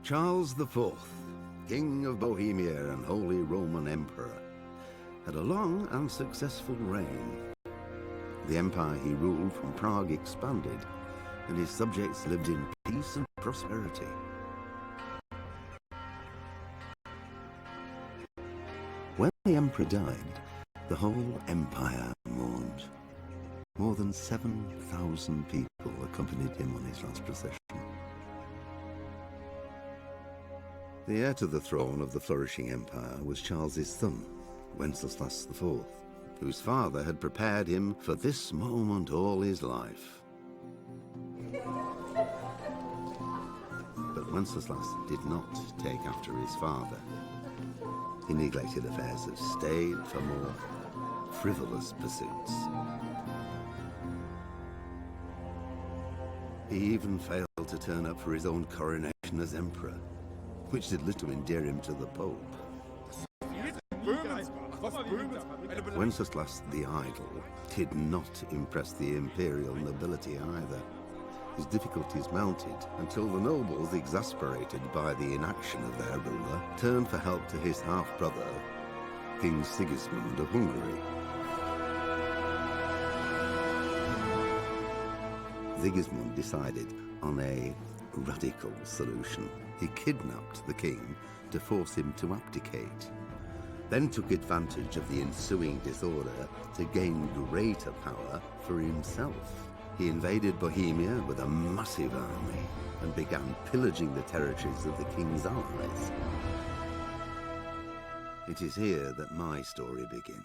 Charles IV, King of Bohemia and Holy Roman Emperor, had a long and successful reign. The empire he ruled from Prague expanded, and his subjects lived in peace and prosperity. When the emperor died, the whole empire mourned. More than 7,000 people accompanied him on his last procession. The heir to the throne of the flourishing empire was Charles's son, Wenceslas IV, whose father had prepared him for this moment all his life. But Wenceslas did not take after his father. He neglected affairs of state for more frivolous pursuits. He even failed to turn up for his own coronation as emperor, which did little to endear him to the Pope. Wenceslas the Idle did not impress the imperial nobility either. His difficulties mounted until the nobles, exasperated by the inaction of their ruler, turned for help to his half-brother, King Sigismund of Hungary. Sigismund decided on a radical solution. He kidnapped the king to force him to abdicate, then took advantage of the ensuing disorder to gain greater power for himself. He invaded Bohemia with a massive army and began pillaging the territories of the king's allies. It is here that my story begins.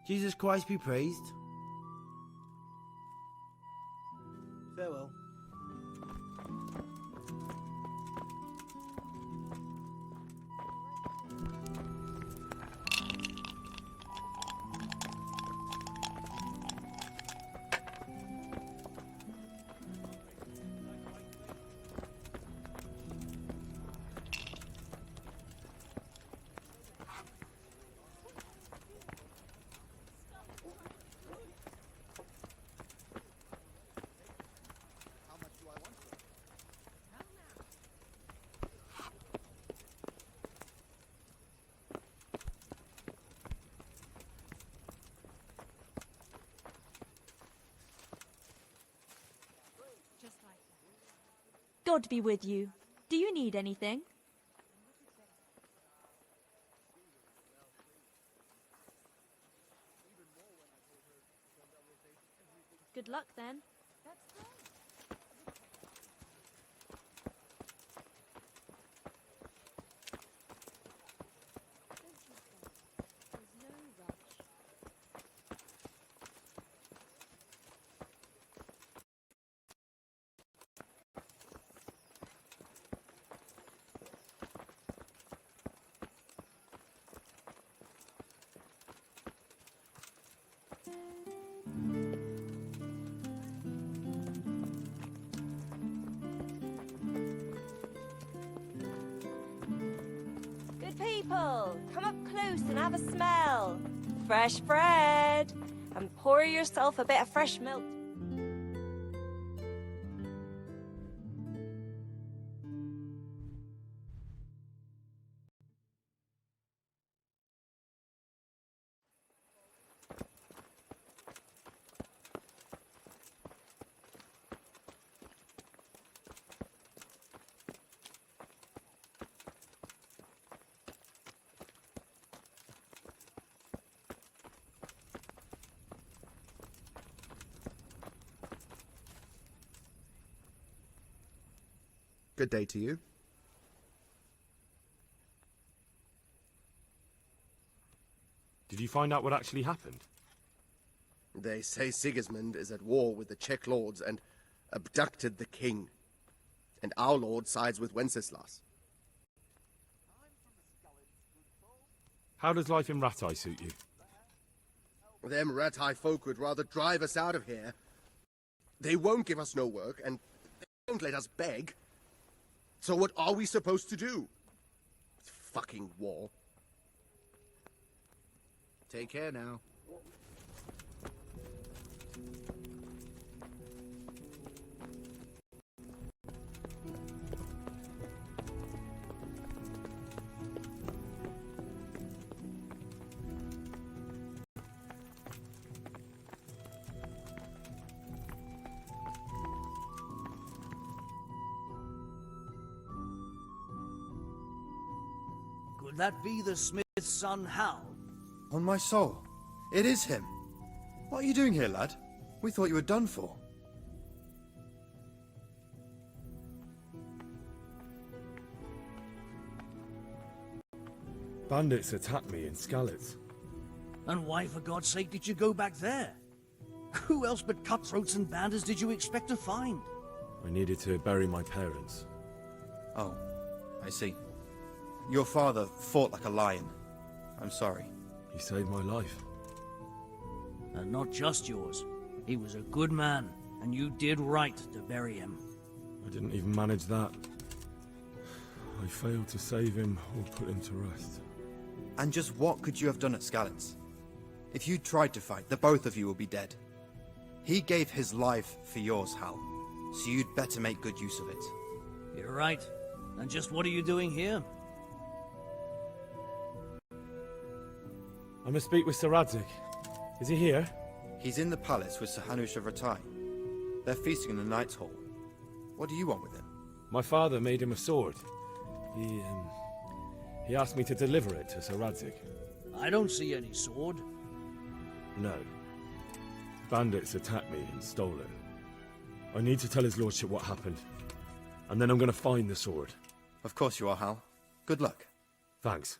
Jesus Christ be praised. Farewell. God be with you. Do you need anything? Good luck then. Good people, come up close and have a smell. Fresh bread. And pour yourself a bit of fresh milk. Good day to you. Did you find out what actually happened? They say Sigismund is at war with the Czech lords and abducted the king. And our lord sides with Wenceslas. How does life in Ratai suit you? Them Ratai folk would rather drive us out of here. They won't give us no work, and they won't let us beg. So what are we supposed to do? Fucking war. Take care now. Could that be the smith's son, Hal? On my soul, it is him. What are you doing here, lad? We thought you were done for. Bandits attacked me in Skalitz. And why, for God's sake, did you go back there? Who else but cutthroats and bandits did you expect to find? I needed to bury my parents. Oh, I see. Your father fought like a lion. I'm sorry. He saved my life. And not just yours. He was a good man, and you did right to bury him. I didn't even manage that. I failed to save him or put him to rest. And just what could you have done at Skalitz? If you tried to fight, the both of you will be dead. He gave his life for yours, Hal. So you'd better make good use of it. You're right. And just what are you doing here? I must speak with Sir Radzig. Is he here? He's in the palace with Sir Hanush of Ratai. They're feasting in the Knight's Hall. What do you want with him? My father made him a sword. He asked me to deliver it to Sir Radzig. I don't see any sword. No. Bandits attacked me and stole it. I need to tell his lordship what happened. And then I'm going to find the sword. Of course you are, Hal. Good luck. Thanks.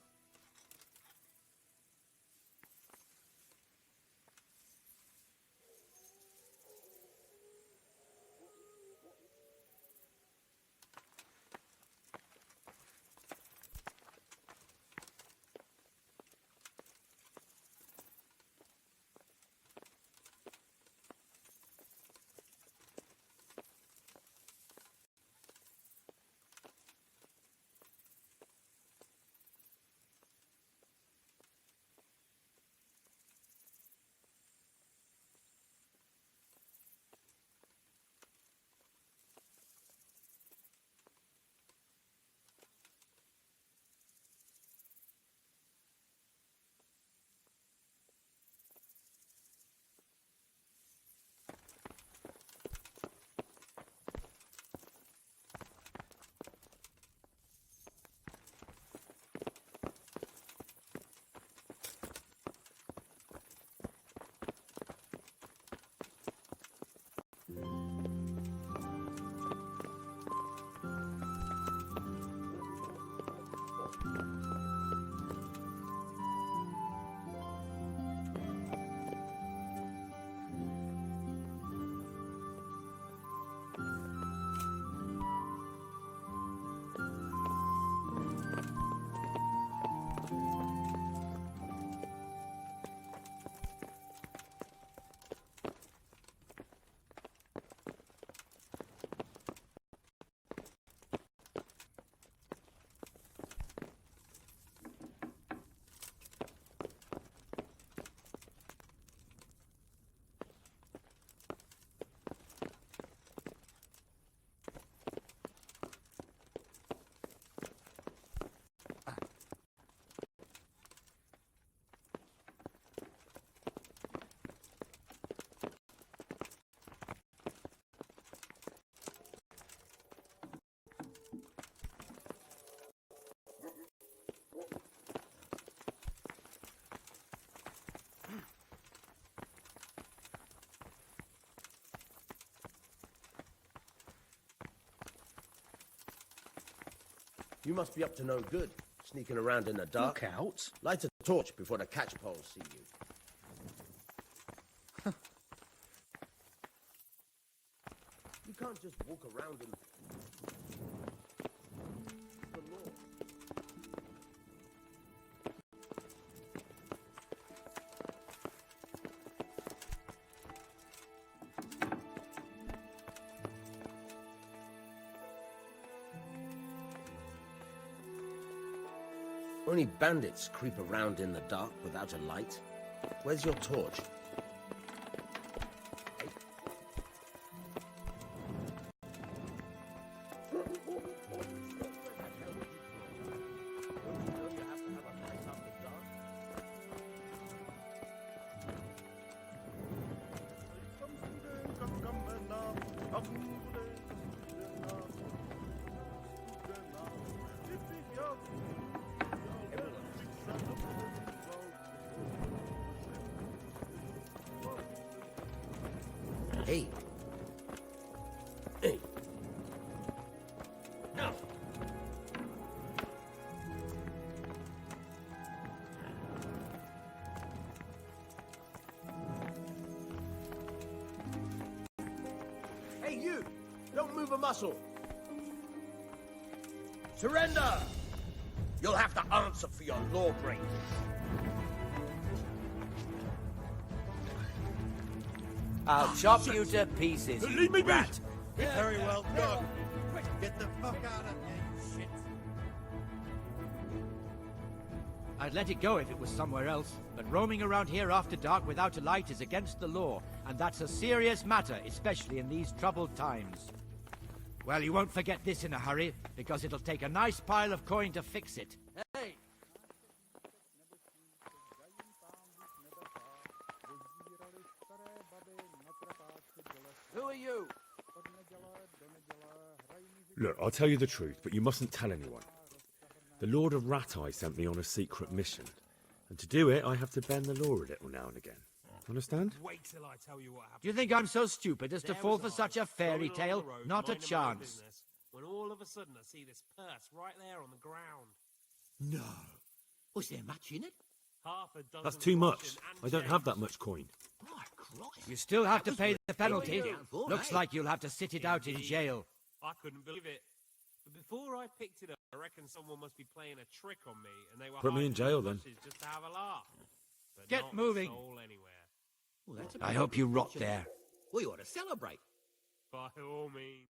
You must be up to no good, sneaking around in the dark. Look out. Light a torch before the catchpoles see you. You can't just walk around and... The law. Only bandits creep around in the dark without a light. Where's your torch? Hey. Hey. No. Hey, you! Don't move a muscle. Surrender! You'll have to answer for your law breaking. I'll chop you to pieces, you Leave me be! rat. Very well done. Get the fuck out of here, you shit. I'd let it go if it was somewhere else, but roaming around here after dark without a light is against the law, and that's a serious matter, especially in these troubled times. Well, you won't forget this in a hurry, because it'll take a nice pile of coin to fix it. Hey! Who are you? Look, I'll tell you the truth, but you mustn't tell anyone. The Lord of Ratai sent me on a secret mission, and to do it, I have to bend the law a little now and again. Understand? Wait till I tell you what happened. Do you think I'm so stupid as to There fall was for I, such a fairy strolling along tale? the road, Not a minding my own chance. business, when all of a sudden I see this purse right there on the ground. No. Was there much in it? Half a dozen That's too much. groschen and I don't have that change. much coin. My Christ. You still have to That was pay worth the penalty. going down for, Looks eh? like you'll have to sit it out in Indeed. jail. I couldn't believe it. But before I picked it up, I reckon someone must be playing a trick on me, and they were Put me in hiding jail, the then. bushes just to have a laugh. But Get not moving. a soul anywhere. Well, that's a I bit hope you rot unfortunate. there. We ought to celebrate. By all means.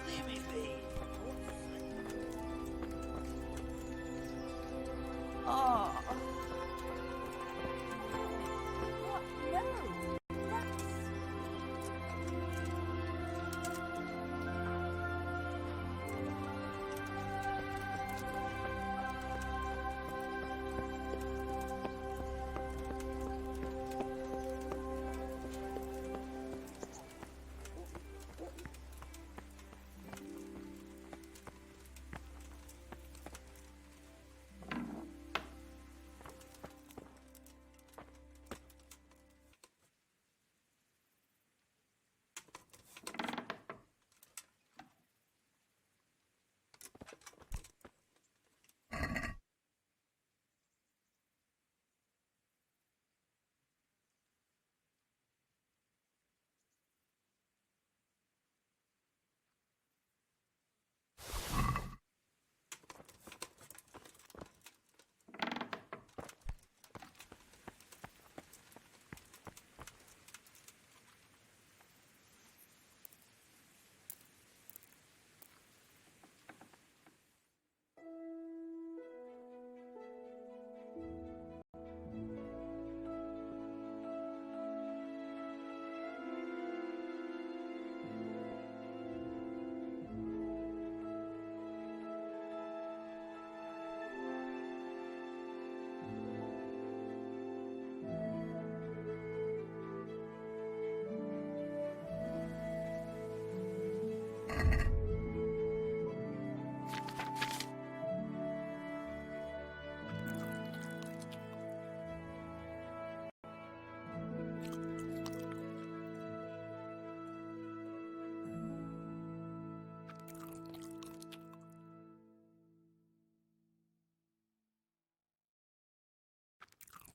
Leave me be. Oh.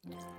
What? No. That's...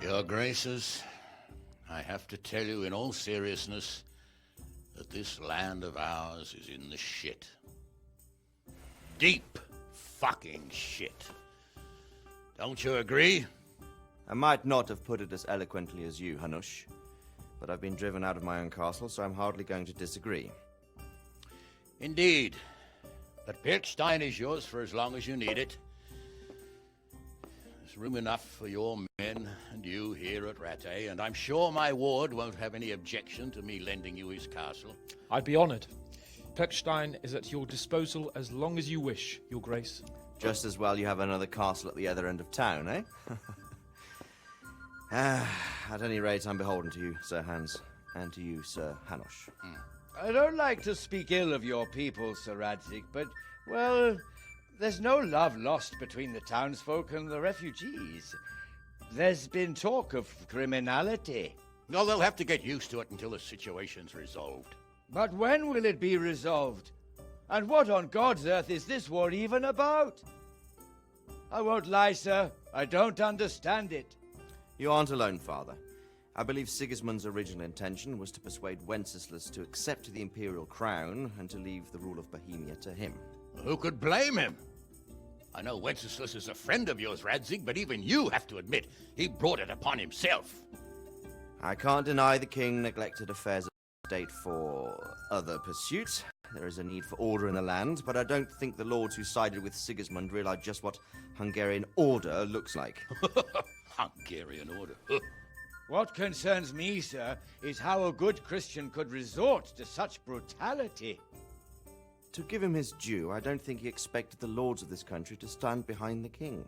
Your Graces, I have to tell you in all seriousness that this land of ours is in the shit. Deep fucking shit. Don't you agree? I might not have put it as eloquently as you, Hanush, but I've been driven out of my own castle, so I'm hardly going to disagree. Indeed. But Birkstein is yours for as long as you need it. There's room enough for your men and you here at Rattay, and I'm sure my ward won't have any objection to me lending you his castle. I'd be honored. Birkstein is at your disposal as long as you wish, Your Grace. Just as well you have another castle at the other end of town, eh? At any rate, I'm beholden to you, Sir Hans, and to you, Sir Hanush. I don't like to speak ill of your people, Sir Radzik, but, well, there's no love lost between the townsfolk and the refugees. There's been talk of criminality. No, they'll have to get used to it until the situation's resolved. But when will it be resolved? And what on God's earth is this war even about? I won't lie, sir. I don't understand it. You aren't alone, Father. I believe Sigismund's original intention was to persuade Wenceslas to accept the imperial crown and to leave the rule of Bohemia to him. Who could blame him? I know Wenceslas is a friend of yours, Radzig, but even you have to admit he brought it upon himself. I can't deny the king neglected affairs of state for other pursuits. There is a need for order in the land, but I don't think the lords who sided with Sigismund realized just what Hungarian order looks like. Hungarian order? What concerns me, sir, is how a good Christian could resort to such brutality. To give him his due, I don't think he expected the lords of this country to stand behind the king.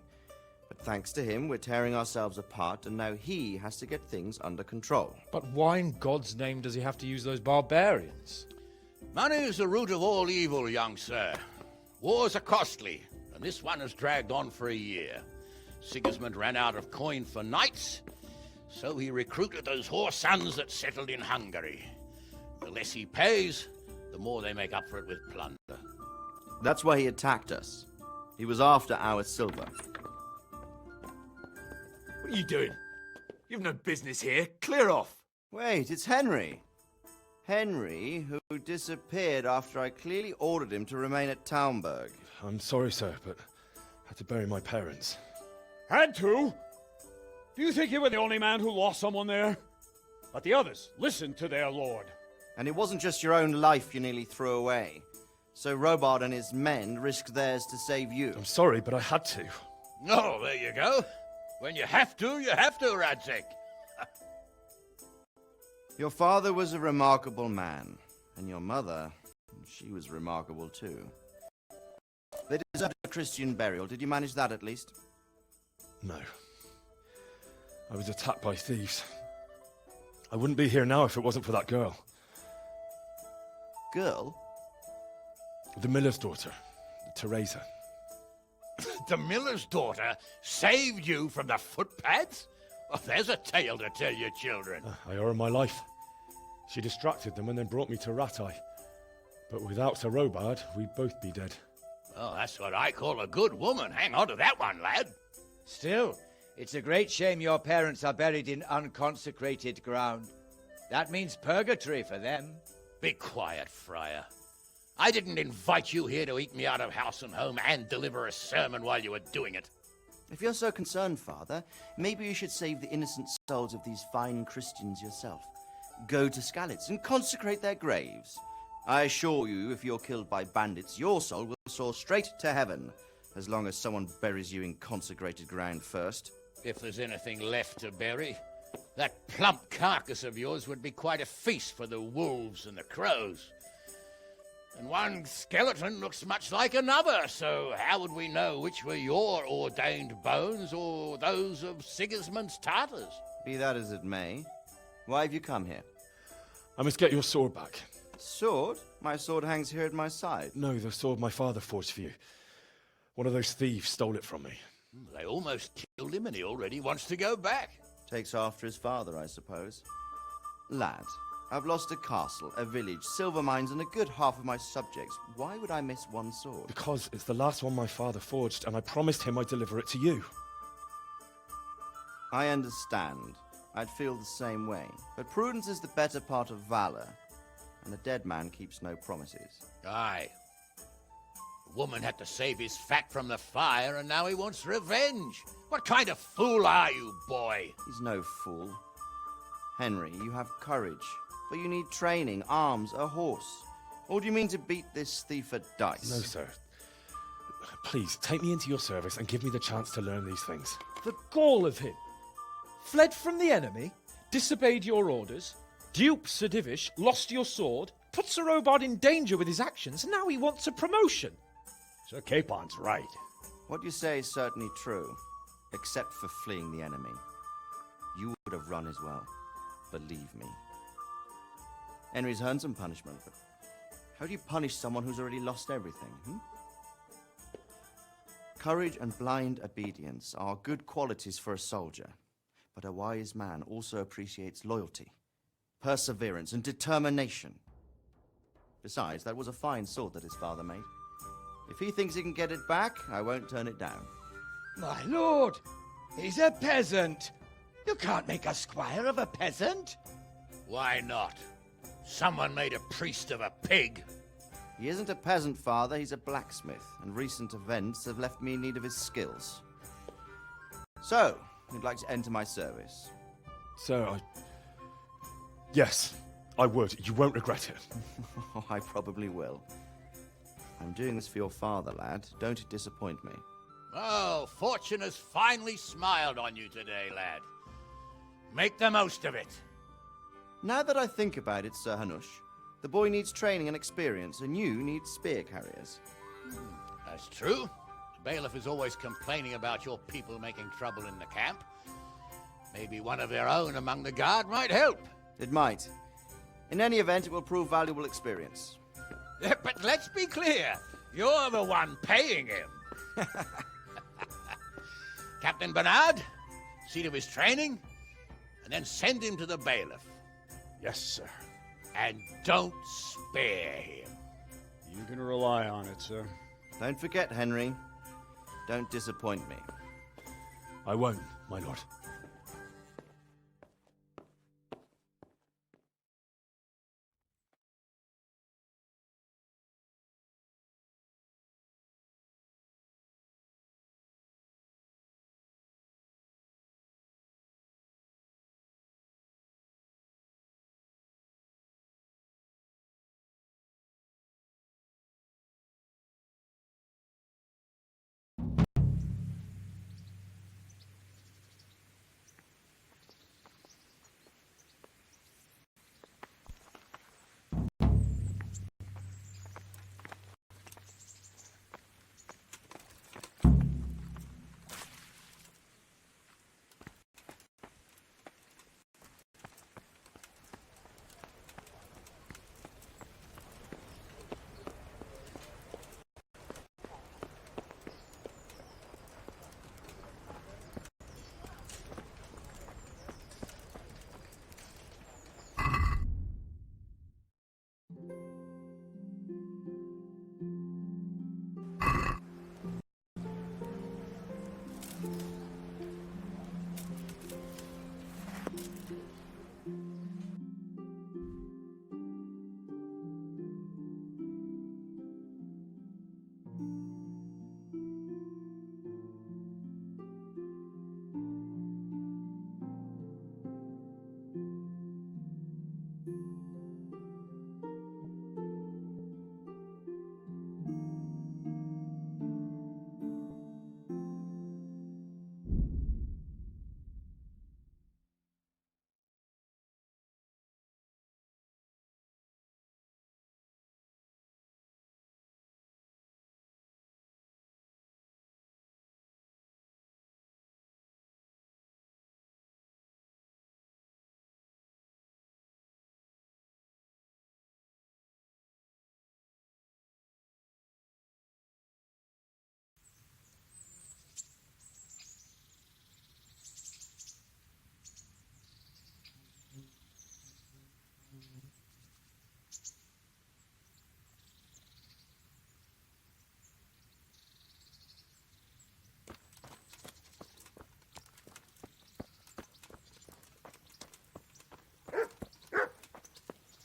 But thanks to him, we're tearing ourselves apart, and now he has to get things under control. But why in God's name does he have to use those barbarians? Money is the root of all evil, young sir. Wars are costly, and this one has dragged on for a year. Sigismund ran out of coin for knights, so he recruited those whore sons that settled in Hungary. The less he pays, the more they make up for it with plunder. That's why he attacked us. He was after our silver. What are you doing? You've no business here. Clear off. Wait, it's Henry. Henry, who disappeared after I clearly ordered him to remain at Taunberg. I'm sorry, sir, but I had to bury my parents. Had to? Do you think you were the only man who lost someone there? But the others listened to their lord. And it wasn't just your own life you nearly threw away. So Robard and his men risked theirs to save you. I'm sorry, but I had to. Oh, there you go. When you have to, Radzig. Your father was a remarkable man, and your mother, she was remarkable too. They deserved a Christian burial. Did you manage that at least? No. I was attacked by thieves. I wouldn't be here now if it wasn't for that girl. Girl? The miller's daughter, Teresa. The miller's daughter saved you from the footpads? Well, there's a tale to tell your children. I owe her my life. She distracted them and then brought me to Ratai. But without Sir Robard, we'd both be dead. Oh, that's what I call a good woman. Hang on to that one, lad. Still, it's a great shame your parents are buried in unconsecrated ground. That means purgatory for them. Be quiet, Friar. I didn't invite you here to eat me out of house and home and deliver a sermon while you were doing it. If you're so concerned, Father, maybe you should save the innocent souls of these fine Christians yourself. Go to Skalitz and consecrate their graves. I assure you, if you're killed by bandits, your soul will soar straight to heaven, as long as someone buries you in consecrated ground first. If there's anything left to bury, that plump carcass of yours would be quite a feast for the wolves and the crows. And one skeleton looks much like another, so how would we know which were your ordained bones or those of Sigismund's Tartars? Be that as it may, why have you come here? I must get your sword back. Sword? My sword hangs here at my side. No, the sword my father forged for you. One of those thieves stole it from me. They almost killed him and he already wants to go back. Takes after his father, I suppose. Lad, I've lost a castle, a village, silver mines, and a good half of my subjects. Why would I miss one sword? Because it's the last one my father forged, and I promised him I'd deliver it to you. I understand. I'd feel the same way. But prudence is the better part of valor, and a dead man keeps no promises. Aye. The woman had to save his fat from the fire, and now he wants revenge. What kind of fool are you, boy? He's no fool. Henry, you have courage, but you need training, arms, a horse. Or do you mean to beat this thief at dice? No, sir. Please, take me into your service and give me the chance to learn these things. The gall of him! Fled from the enemy, disobeyed your orders, duped Sir Divish, lost your sword, put Sir Robard in danger with his actions, and now he wants a promotion. Sir Capon's right. What you say is certainly true, except for fleeing the enemy. You would have run as well, believe me. Henry's earned some punishment, but how do you punish someone who's already lost everything, Courage and blind obedience are good qualities for a soldier, but a wise man also appreciates loyalty, perseverance, and determination. Besides, that was a fine sword that his father made. If he thinks he can get it back, I won't turn it down. My lord, he's a peasant. You can't make a squire of a peasant. Why not? Someone made a priest of a pig. He isn't a peasant, Father. He's a blacksmith, and recent events have left me in need of his skills. So, you'd like to enter my service? Sir, Yes, I would. You won't regret it. Oh, I probably will. I'm doing this for your father, lad. Don't disappoint me. Oh, fortune has finally smiled on you today, lad. Make the most of it. Now that I think about it, Sir Hanush, the boy needs training and experience, and you need spear carriers. That's true. The bailiff is always complaining about your people making trouble in the camp. Maybe one of their own among the guard might help. It might. In any event, it will prove valuable experience. But let's be clear. You're the one paying him. Captain Bernard, see to his training, and then send him to the bailiff. Yes, sir. And don't spare him. You can rely on it, sir. Don't forget, Henry. Don't disappoint me. I won't, my lord.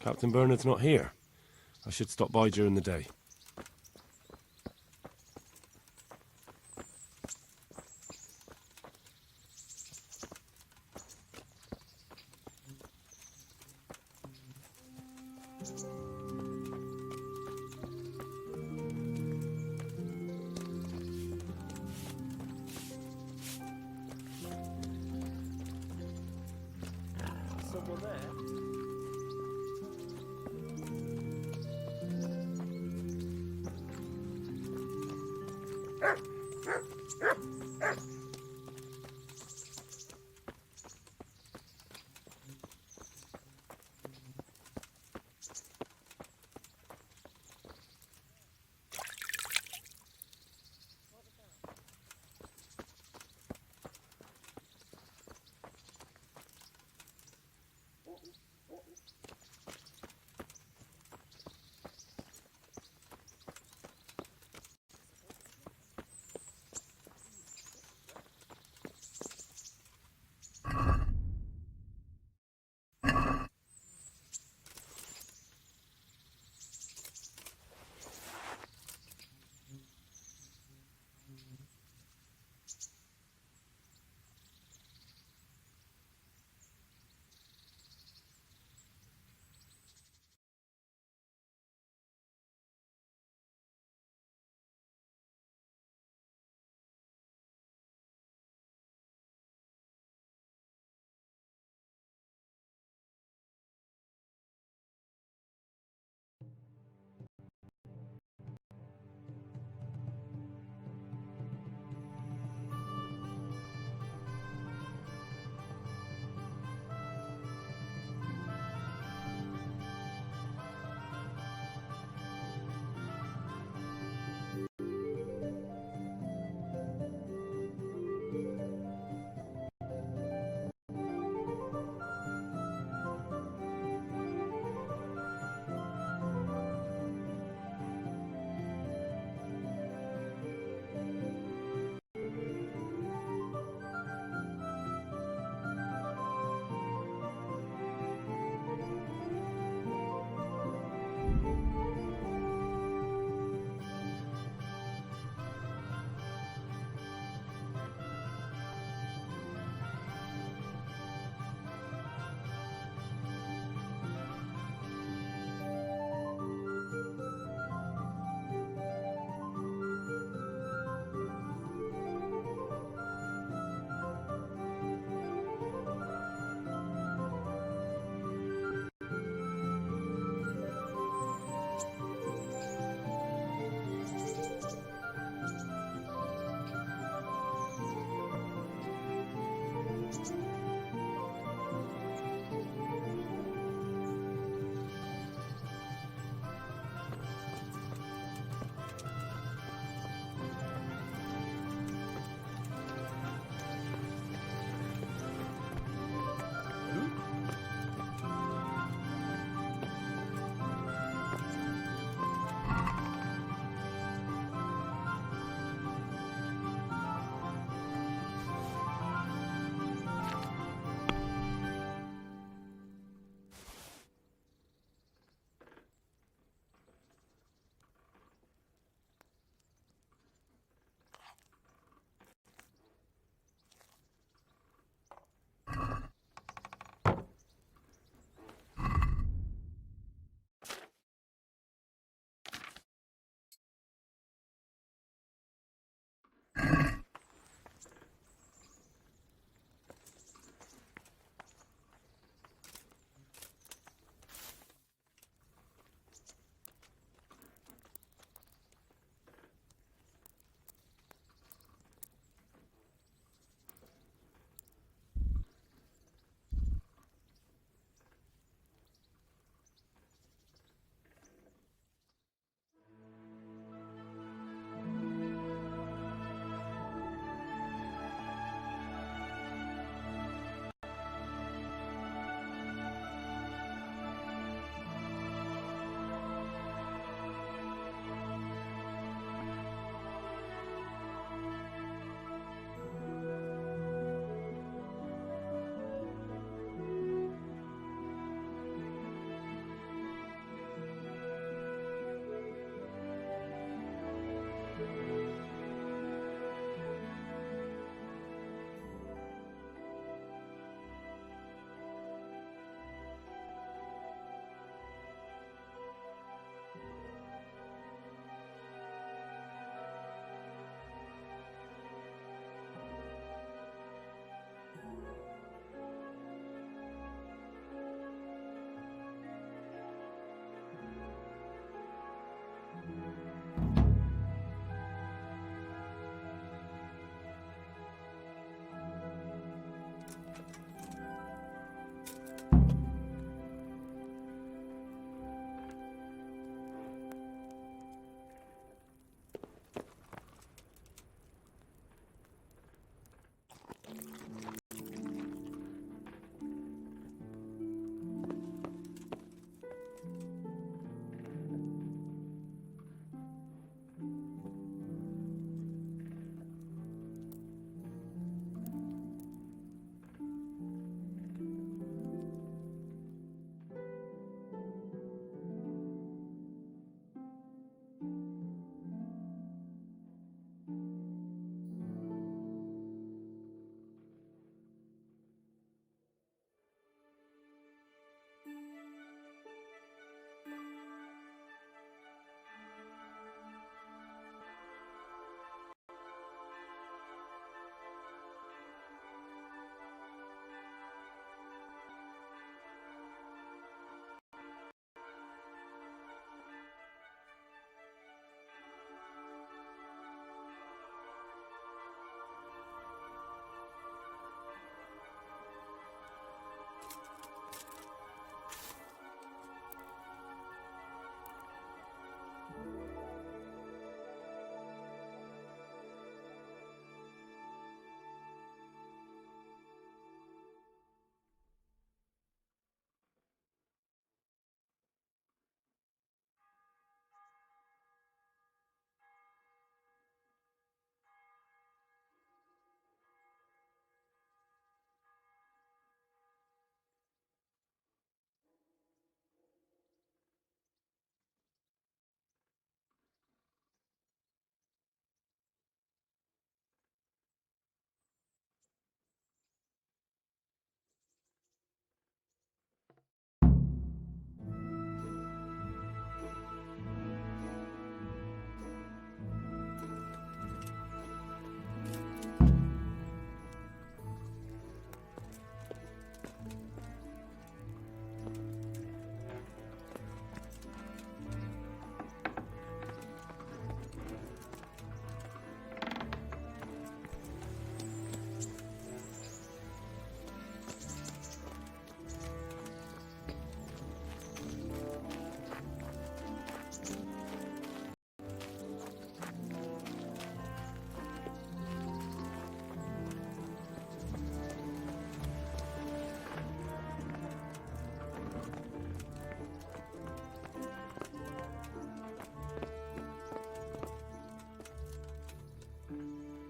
Captain Bernard's not here. I should stop by during the day. Someone there?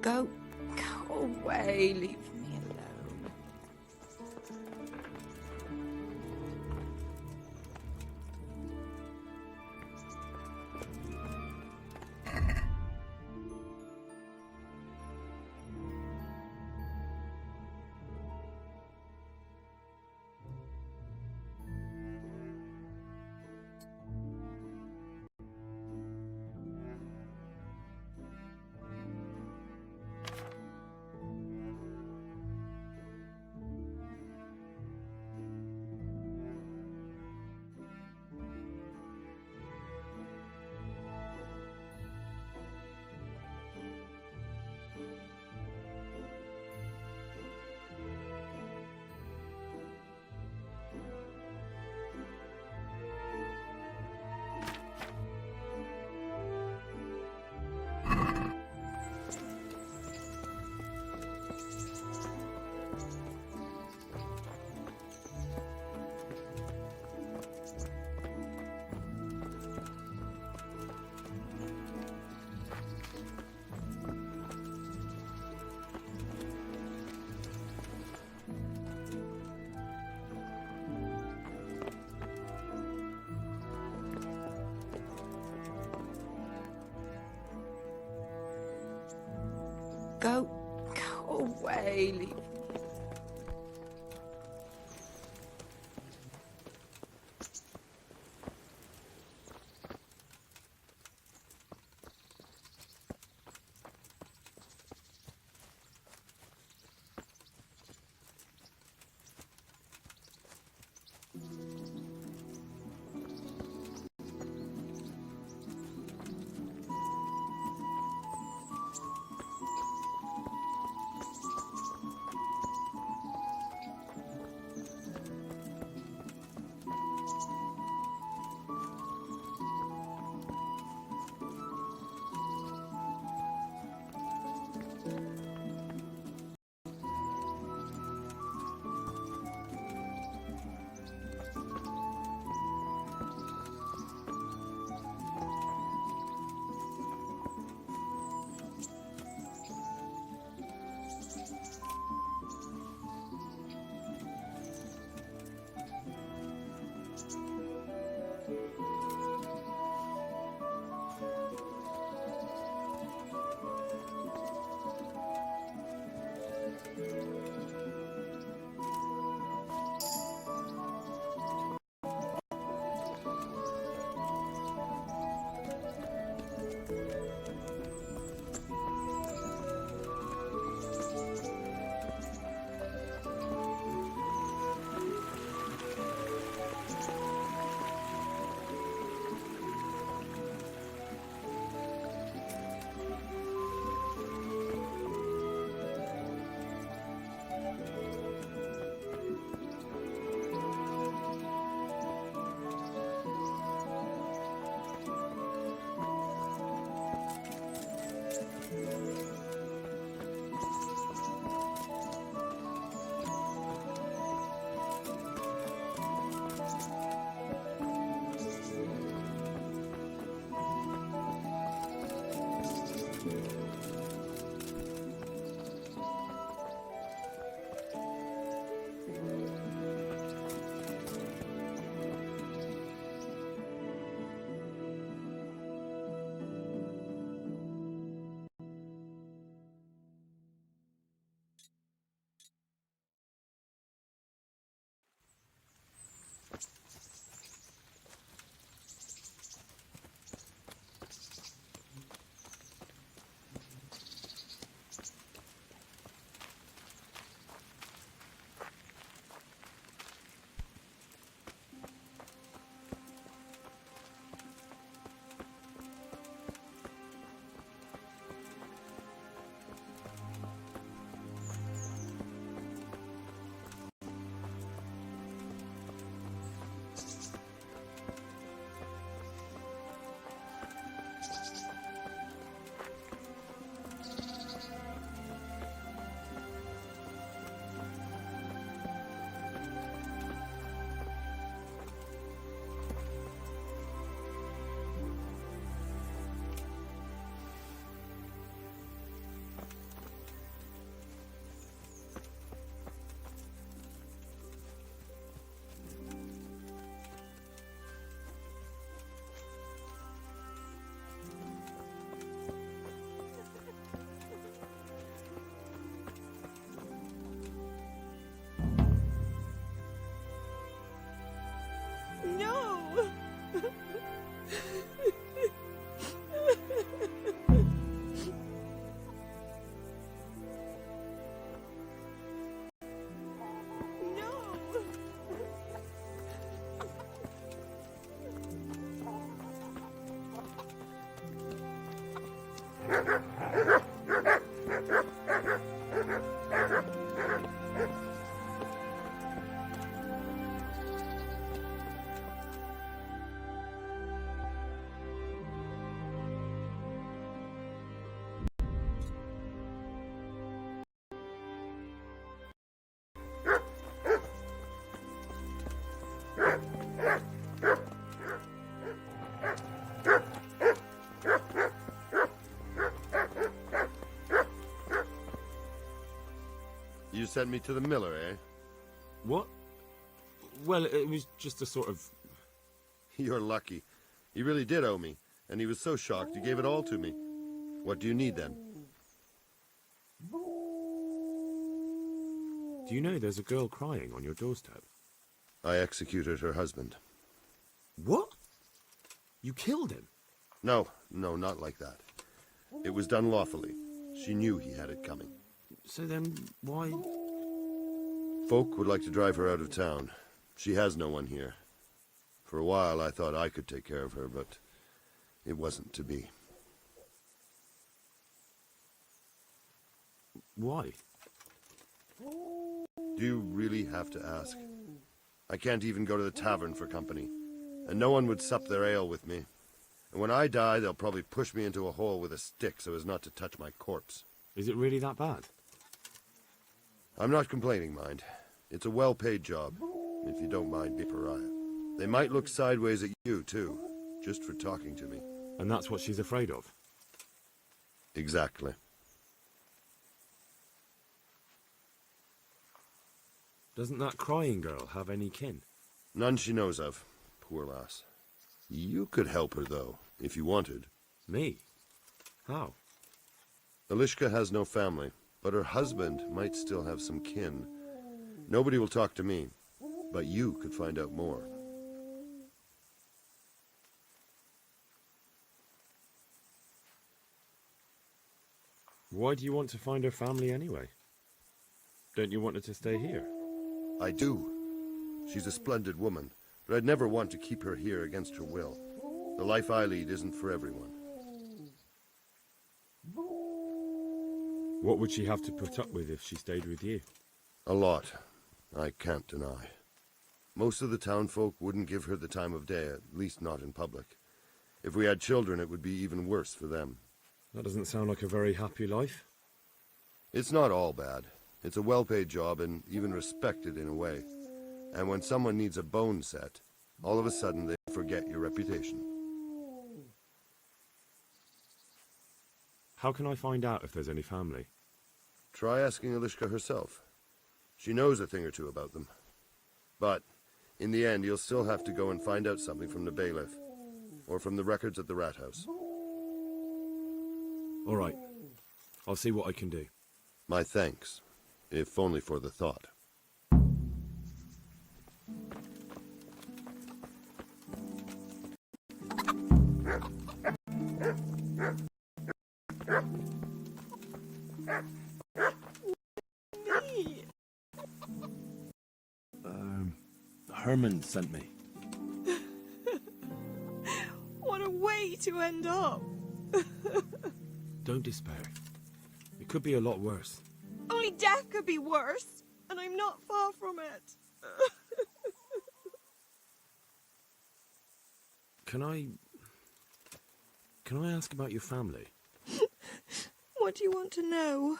Go away, leave me alone. Go away, leave me. You sent me to the miller, eh? What? Well, it was just a sort of... You're lucky. He really did owe me, and he was so shocked he gave it all to me. What do you need, then? Do you know there's a girl crying on your doorstep? I executed her husband. What? You killed him? No, not like that. It was done lawfully. She knew he had it coming. So then, why... Folk would like to drive her out of town. She has no one here. For a while I thought I could take care of her, but it wasn't to be. Why? Do you really have to ask? I can't even go to the tavern for company, and no one would sup their ale with me. And when I die, they'll probably push me into a hole with a stick so as not to touch my corpse. Is it really that bad? I'm not complaining, mind. It's a well-paid job, if you don't mind being a pariah. They might look sideways at you, too, just for talking to me. And that's what she's afraid of? Exactly. Doesn't that crying girl have any kin? None she knows of. Poor lass. You could help her, though, if you wanted. Me? How? Elishka has no family, but her husband might still have some kin. Nobody will talk to me, but you could find out more. Why do you want to find her family anyway? Don't you want her to stay here? I do. She's a splendid woman, but I'd never want to keep her here against her will. The life I lead isn't for everyone. What would she have to put up with if she stayed with you? A lot. I can't deny. Most of the townfolk wouldn't give her the time of day, at least not in public. If we had children, it would be even worse for them. That doesn't sound like a very happy life. It's not all bad. It's a well-paid job and even respected in a way. And when someone needs a bone set, all of a sudden they forget your reputation. How can I find out if there's any family? Try asking Elishka herself. She knows a thing or two about them. But, in the end, you'll still have to go and find out something from the bailiff, or from the records at the rat house. All right. I'll see what I can do. My thanks, if only for the thought. Herman sent me. What a way to end up. Don't despair. It could be a lot worse. Only death could be worse, and I'm not far from it. Can I ask about your family? What do you want to know?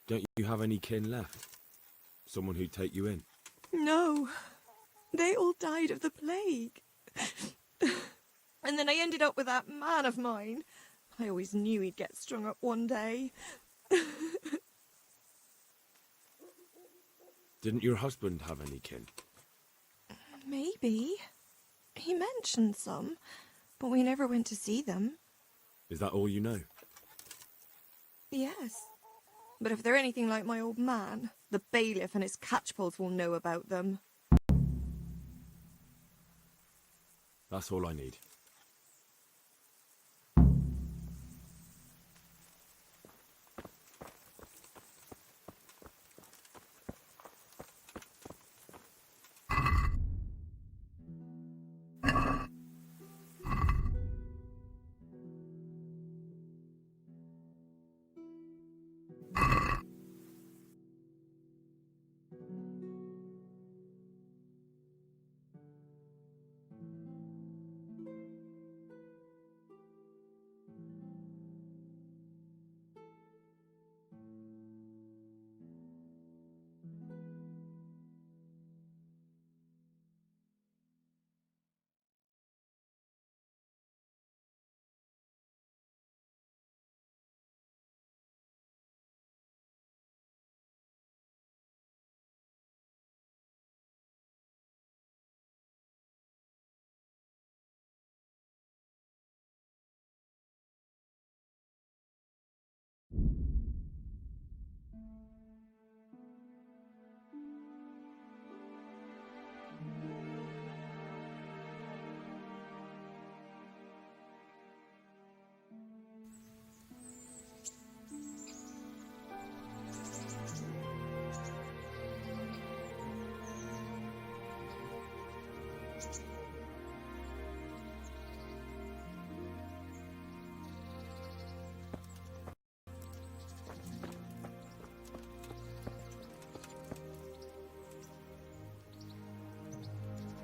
Don't you have any kin left? Someone who'd take you in? No. They all died of the plague. And then I ended up with that man of mine. I always knew he'd get strung up one day. Didn't your husband have any kin? Maybe. He mentioned some, but we never went to see them. Is that all you know? Yes. But if they're anything like my old man, the bailiff and his catchpoles will know about them. That's all I need.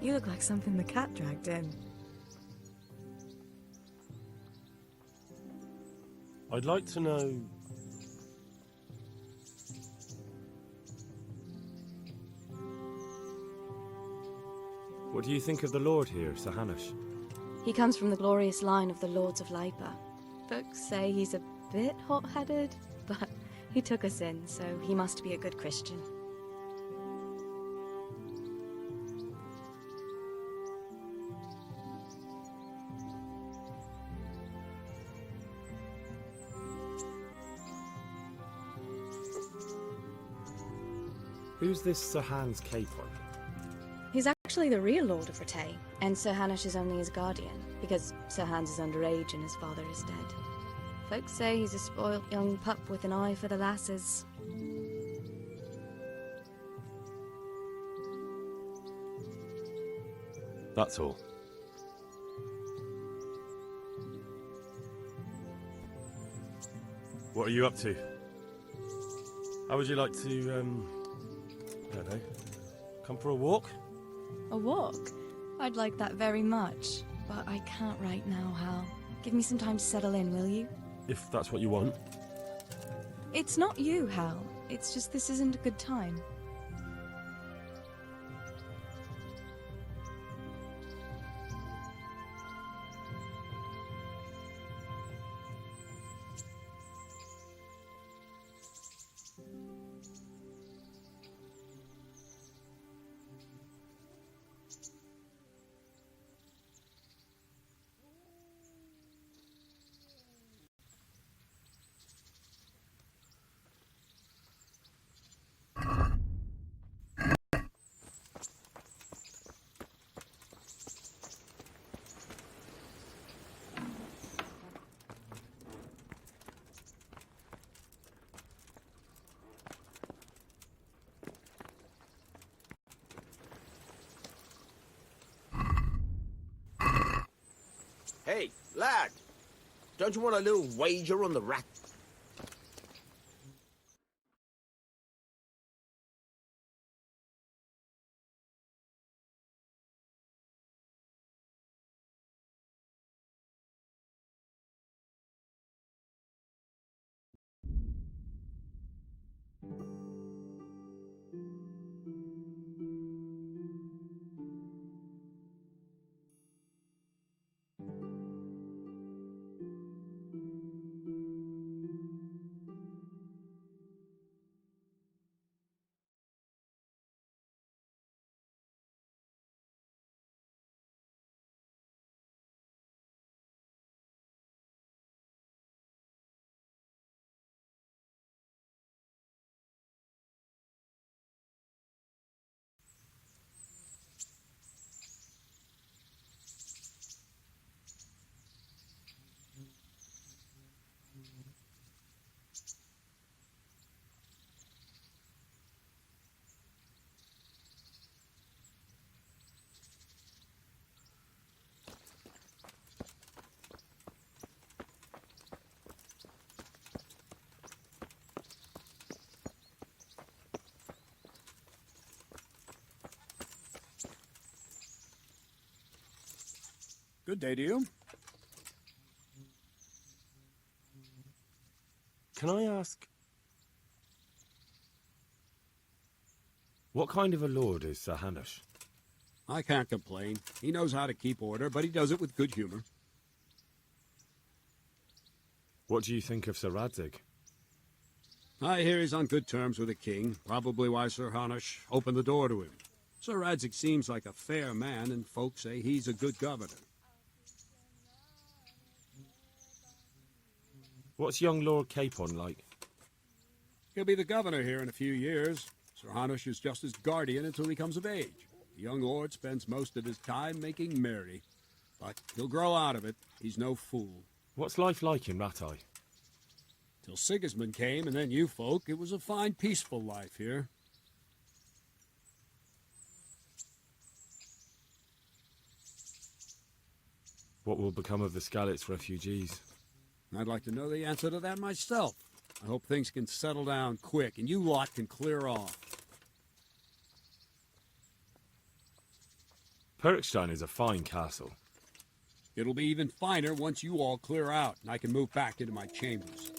You look like something the cat dragged in. I'd like to know... What do you think of the Lord here, Sir Hanush? He comes from the glorious line of the Lords of Lipa. Folks say he's a bit hot-headed, but he took us in, so he must be a good Christian. Who's this Sir Hans Capon? He's actually the real Lord of Rattay, and Sir Hanush is only his guardian, because Sir Hans is underage and his father is dead. Folks say he's a spoilt young pup with an eye for the lasses. That's all. What are you up to? How would you like to, I don't know, come for a walk? A walk? I'd like that very much, but I can't right now, Hal. Give me some time to settle in, will you? If that's what you want. It's not you, Hal. It's just this isn't a good time. Hey, lad! Don't you want a little wager on the rat? Good day to you. Can I ask... What kind of a lord is Sir Hanush? I can't complain. He knows how to keep order, but he does it with good humor. What do you think of Sir Radzig? I hear he's on good terms with the king, probably why Sir Hanush opened the door to him. Sir Radzig seems like a fair man, and folks say he's a good governor. What's young Lord Capon like? He'll be the governor here in a few years. Sir Hanush is just his guardian until he comes of age. The young lord spends most of his time making merry. But he'll grow out of it. He's no fool. What's life like in Rattay? Till Sigismund came, and then you folk, it was a fine, peaceful life here. What will become of the Skalitz refugees? I'd like to know the answer to that myself. I hope things can settle down quick, and you lot can clear off. Perkstein is a fine castle. It'll be even finer once you all clear out, and I can move back into my chambers.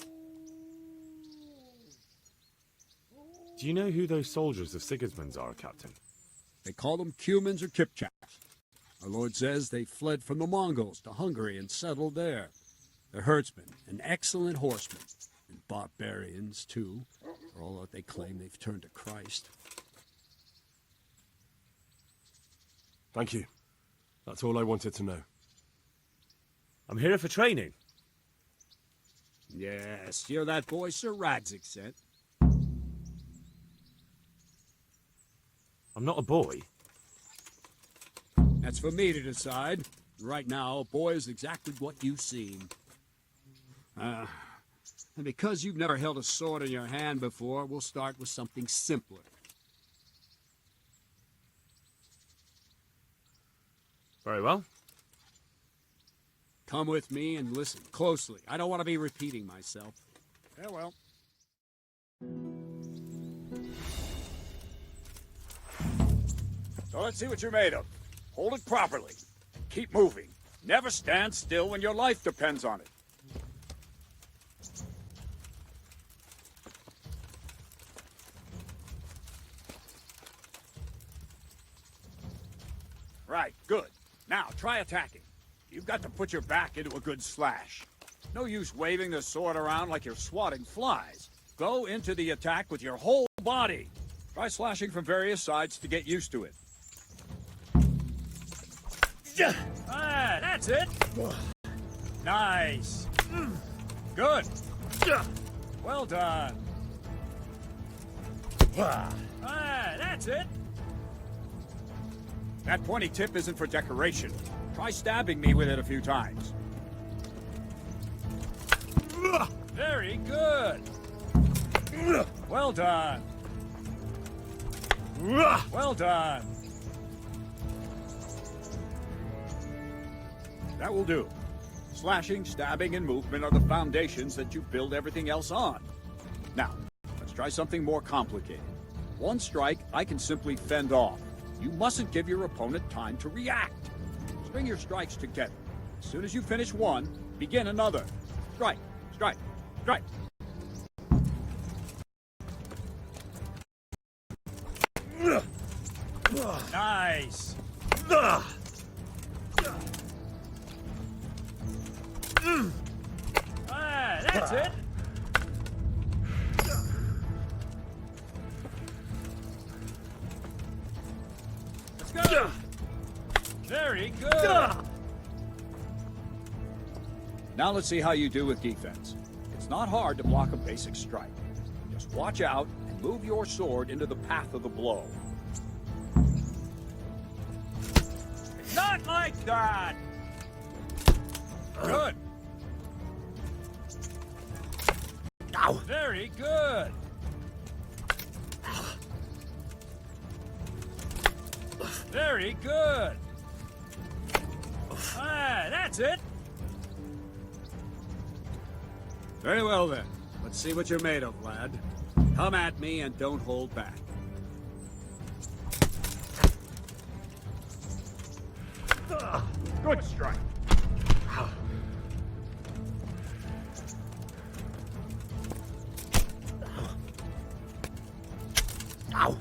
Do you know who those soldiers of Sigismund's are, Captain? They call them Cumans or Kipchaks. Our lord says they fled from the Mongols to Hungary and settled there. They're herdsmen and excellent horsemen, and barbarians, too, for all that they claim they've turned to Christ. Thank you. That's all I wanted to know. I'm here for training. Yes, you're that boy Sir Radzig sent. I'm not a boy. That's for me to decide. Right now, a boy is exactly what you seem. And because you've never held a sword in your hand before, we'll start with something simpler. Very well. Come with me and listen closely. I don't want to be repeating myself. Farewell. So let's see what you're made of. Hold it properly. Keep moving. Never stand still when your life depends on it. Right, good. Now, try attacking. You've got to put your back into a good slash. No use waving the sword around like you're swatting flies. Go into the attack with your whole body. Try slashing from various sides to get used to it. Ah, that's it. Nice. Good. Well done. Ah, that's it. That pointy tip isn't for decoration. Try stabbing me with it a few times. Very good. Well done. Well done. That will do. Slashing, stabbing, and movement are the foundations that you build everything else on. Now, let's try something more complicated. One strike, I can simply fend off. You mustn't give your opponent time to react. String your strikes together. As soon as you finish one, begin another. Strike, strike, strike. Nice. Ah, that's it. Let's go. Very good. Now let's see how you do with defense. It's not hard to block a basic strike. Just watch out and move your sword into the path of the blow. Not like that! Good. Ow. Very good. Very good. Ah, that's it. Very well, then. Let's see what you're made of, lad. Come at me and don't hold back. Good strike. Ow.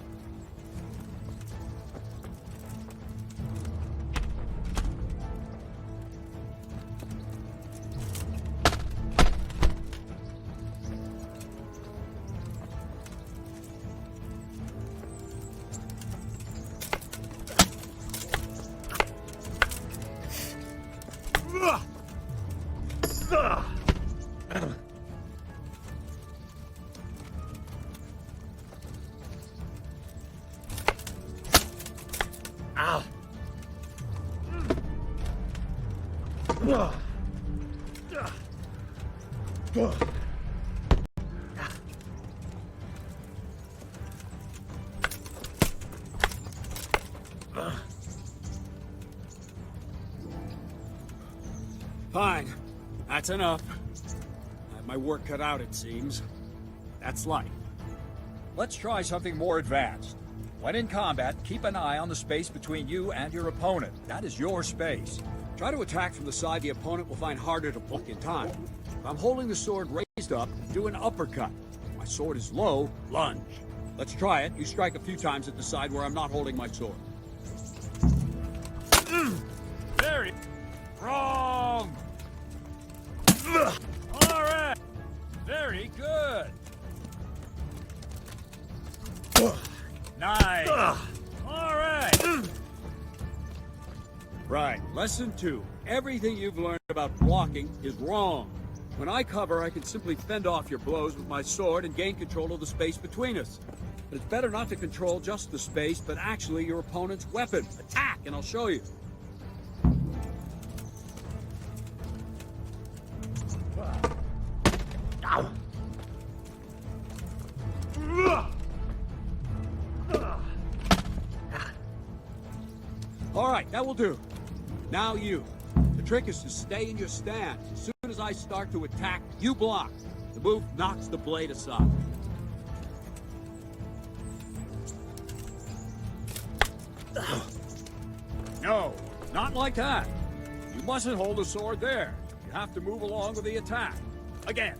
Fine. That's enough. I have my work cut out, it seems. That's life. Let's try something more advanced. When in combat, keep an eye on the space between you and your opponent. That is your space. Try to attack from the side the opponent will find harder to block in time. If I'm holding the sword raised up, do an uppercut. If my sword is low, lunge. Let's try it. You strike a few times at the side where I'm not holding my sword. Very wrong. All right. Very good. Nice. All right. Right. Lesson 2. Everything you've learned about blocking is wrong. When I cover, I can simply fend off your blows with my sword and gain control of the space between us. But it's better not to control just the space, but actually your opponent's weapon. Attack, and I'll show you. Ow. All right, that will do. Now you. The trick is to stay in your stand. As soon as I start to attack, you block. The move knocks the blade aside. No, not like that. You mustn't hold the sword there. You have to move along with the attack. Again.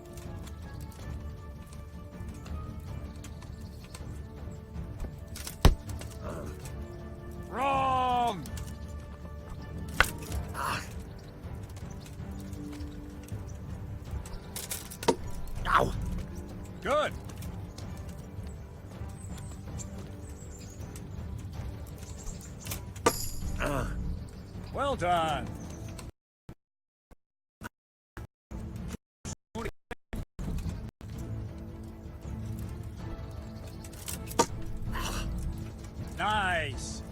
Wrong! Ow! Good. Well done. Nice.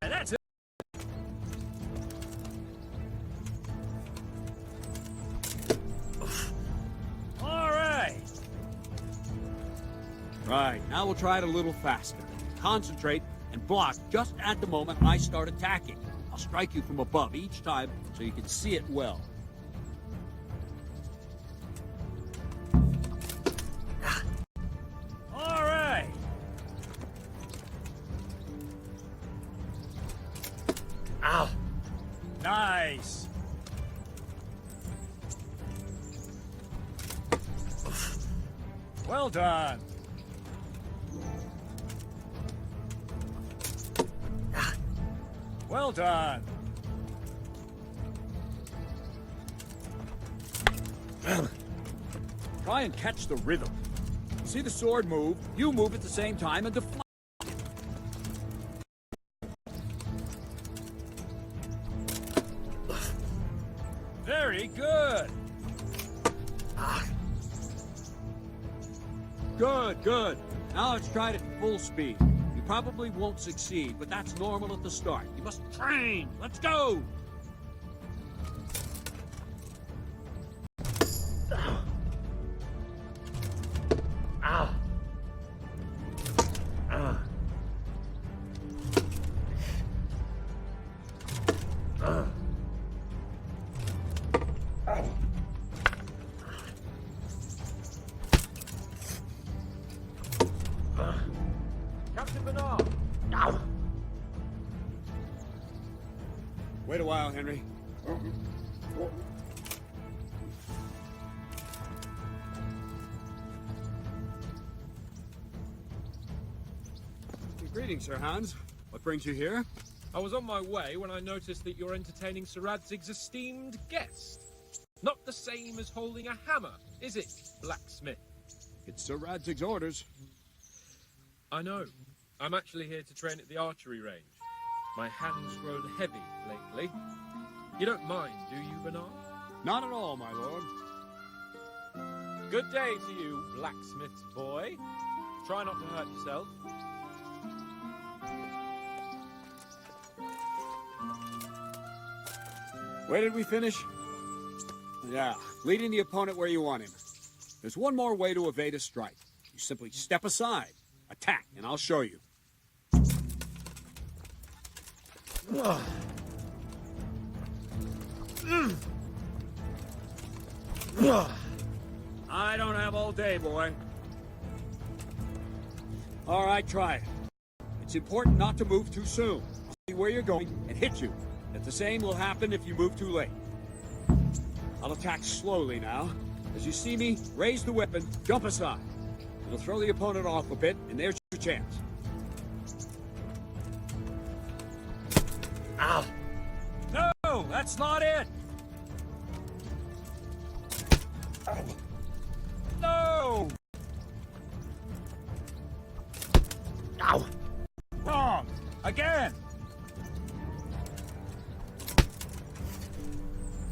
That's it. All right. Right, now we'll try it a little faster. Concentrate and block just at the moment I start attacking. I'll strike you from above each time so you can see it well. All right. Ow! Nice. Well done. Well done. Try and catch the rhythm. See the sword move, you move at the same time and deflect. Very good. Good, good. Now let's try it at full speed. You probably won't succeed, but that's normal at the start. You must train. Let's go! Ow! Captain Bernard. Ow! Wait a while, Henry. Greetings, Sir Hans. What brings you here? I was on my way when I noticed that you're entertaining Sir Radzig's esteemed guest. Not the same as holding a hammer, is it, blacksmith? It's Sir Radzig's orders. I know. I'm actually here to train at the archery range. My hand's grown heavy lately. You don't mind, do you, Bernard? Not at all, my lord. Good day to you, blacksmith's boy. Try not to hurt yourself. Where did we finish? Yeah, leading the opponent where you want him. There's one more way to evade a strike. You simply step aside, attack, and I'll show you. I don't have all day, boy. All right, try it. It's important not to move too soon. I'll see where you're going and hit you. And the same will happen if you move too late. I'll attack slowly now. As you see me, raise the weapon, jump aside. It'll throw the opponent off a bit, and there's your chance. Ow! No, that's not it! No! Ow! Wrong! Again!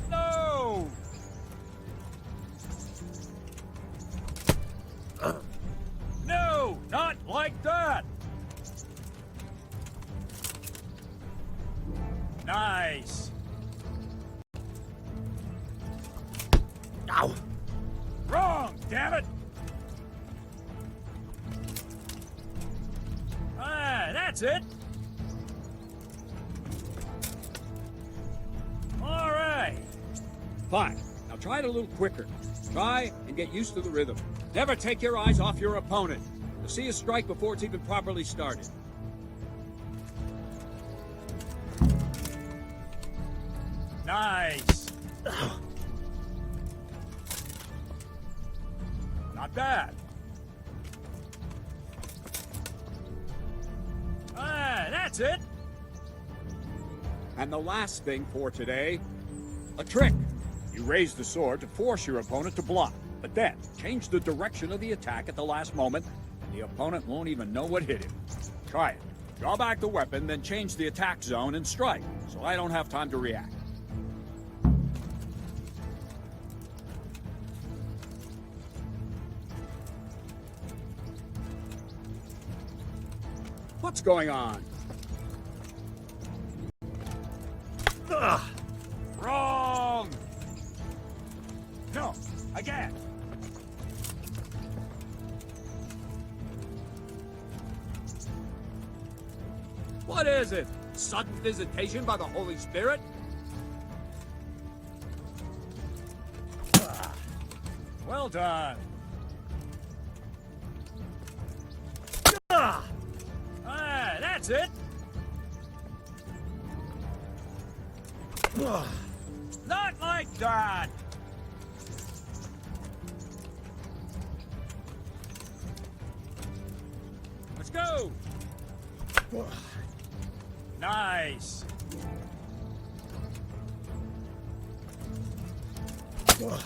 No! No! Not like that! Nice! Ow! Wrong, damn it! Ah, that's it! All right! Fine. Now try it a little quicker. Try and get used to the rhythm. Never take your eyes off your opponent. You'll see a strike before it's even properly started. Nice! Not bad. Ah, that's it! And the last thing for today, a trick. You raise the sword to force your opponent to block, but then change the direction of the attack at the last moment, and the opponent won't even know what hit him. Try it. Draw back the weapon, then change the attack zone and strike, so I don't have time to react. What's going on? Ugh. Wrong! No, again! What is it? Sudden visitation by the Holy Spirit? Ugh. Well done. Ugh. Ah, that's it. Ugh. Not like that. Let's go. Ugh. Nice. Ugh.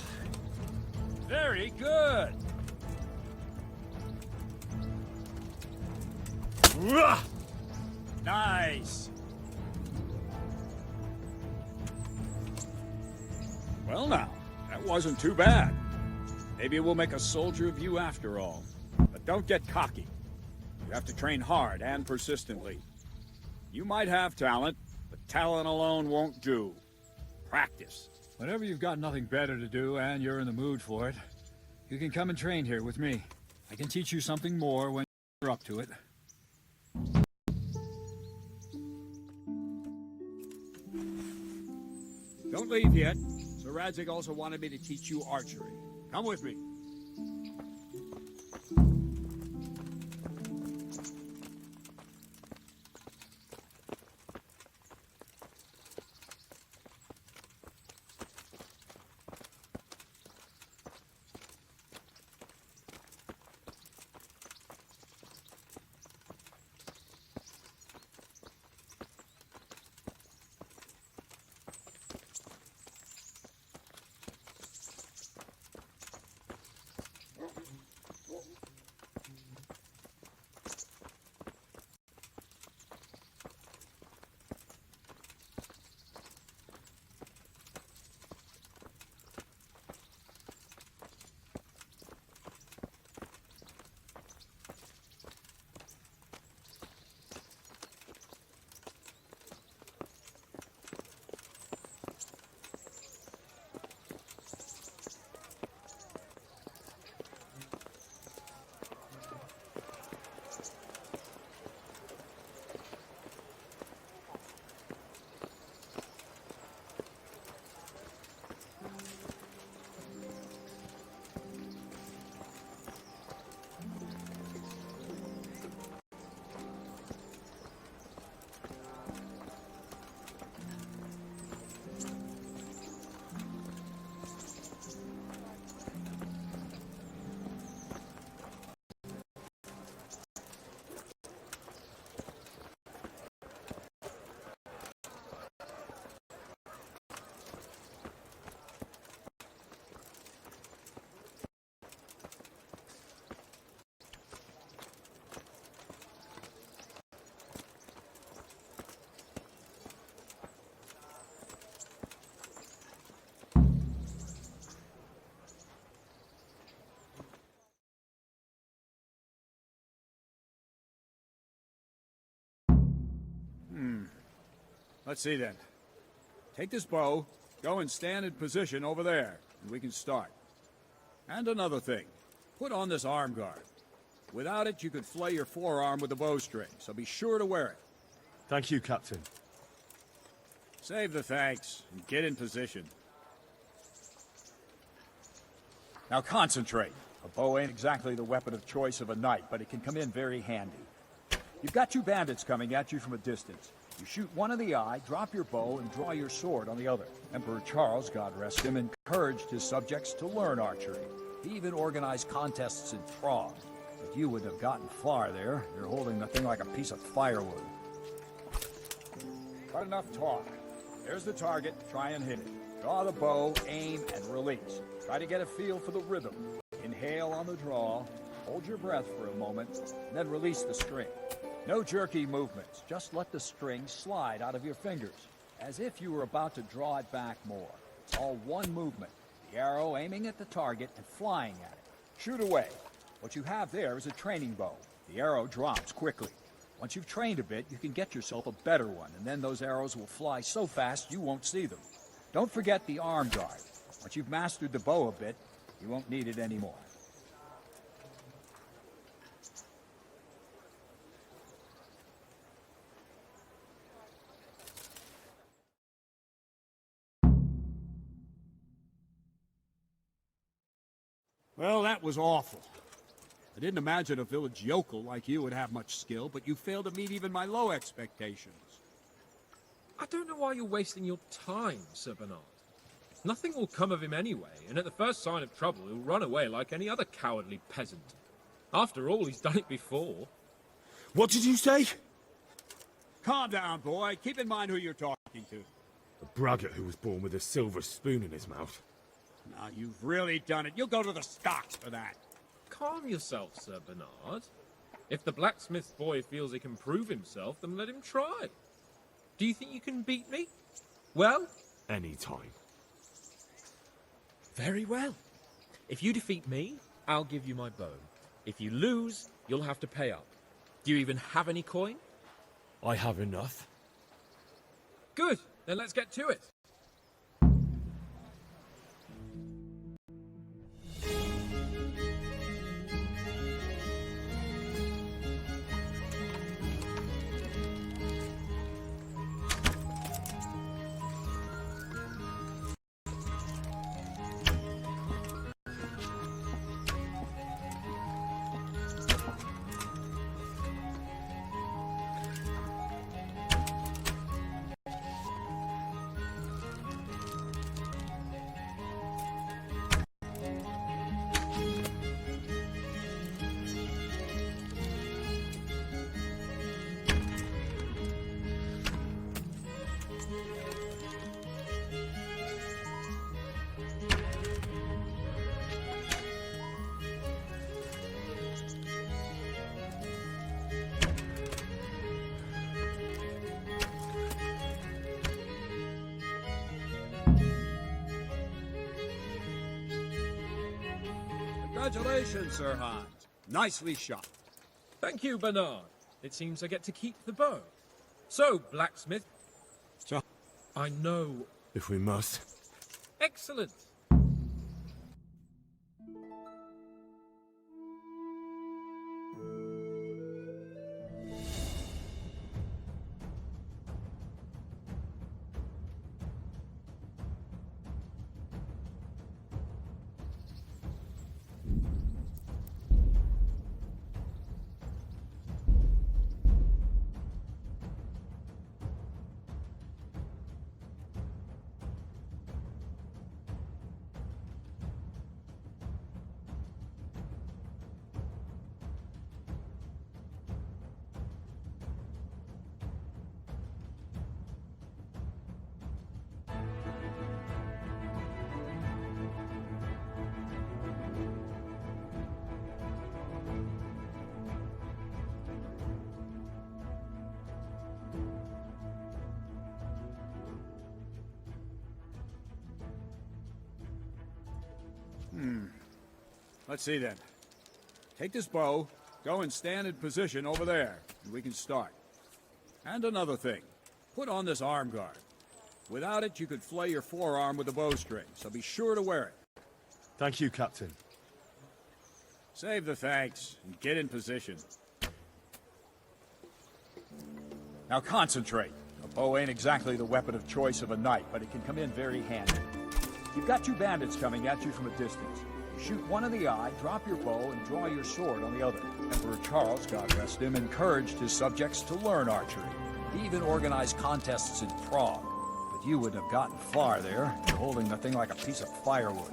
Very good. Ugh. Nice. Well now, that wasn't too bad. Maybe we'll make a soldier of you after all. But don't get cocky. You have to train hard and persistently. You might have talent, but talent alone won't do. Practice. Whenever you've got nothing better to do and you're in the mood for it, you can come and train here with me. I can teach you something more when you're up to it. Don't leave yet. Sir Radzig also wanted me to teach you archery. Come with me. Let's see then. Take this bow, go and stand in position over there, and we can start. And another thing. Put on this arm guard. Without it, you could flay your forearm with a bowstring, so be sure to wear it. Thank you, Captain. Save the thanks, and get in position. Now concentrate. A bow ain't exactly the weapon of choice of a knight, but it can come in very handy. You've got two bandits coming at you from a distance. You shoot one in the eye, drop your bow, and draw your sword on the other. Emperor Charles, God rest him, encouraged his subjects to learn archery. He even organized contests in Prague. But you wouldn't have gotten far there. You're holding the thing like a piece of firewood. But enough talk. There's the target. Try and hit it. Draw the bow, aim, and release. Try to get a feel for the rhythm. Inhale on the draw, hold your breath for a moment, and then release the string. No jerky movements, just let the string slide out of your fingers, as if you were about to draw it back more. It's all one movement, the arrow aiming at the target and flying at it. Shoot away. What you have there is a training bow. The arrow drops quickly. Once you've trained a bit, you can get yourself a better one, and then those arrows will fly so fast you won't see them. Don't forget the arm guard. Once you've mastered the bow a bit, you won't need it anymore. Well, that was awful. I didn't imagine a village yokel like you would have much skill, but you failed to meet even my low expectations. I don't know why you're wasting your time, Sir Bernard. Nothing will come of him anyway, and at the first sign of trouble, he'll run away like any other cowardly peasant. After all, he's done it before. What did you say? Calm down, boy. Keep in mind who you're talking to. A braggart who was born with a silver spoon in his mouth. Now, you've really done it. You'll go to the stocks for that. Calm yourself, Sir Bernard. If the blacksmith boy feels he can prove himself, then let him try. Do you think you can beat me? Well? Any time. Very well. If you defeat me, I'll give you my bow. If you lose, you'll have to pay up. Do you even have any coin? I have enough. Good. Then let's get to it. Congratulations, Sir Hans. Nicely shot. Thank you, Bernard. It seems I get to keep the bow. So, blacksmith. So, I know. If we must. Excellent. Let's see then. Take this bow, go and stand in position over there, and we can start. And another thing. Put on this arm guard. Without it, you could flay your forearm with a bowstring, so be sure to wear it. Thank you, Captain. Save the thanks, and get in position. Now concentrate. A bow ain't exactly the weapon of choice of a knight, but it can come in very handy. You've got two bandits coming at you from a distance. You shoot one in the eye, drop your bow, and draw your sword on the other. Emperor Charles, God rest him, encouraged his subjects to learn archery. He even organized contests in Prague. But you wouldn't have gotten far there, holding the thing like a piece of firewood.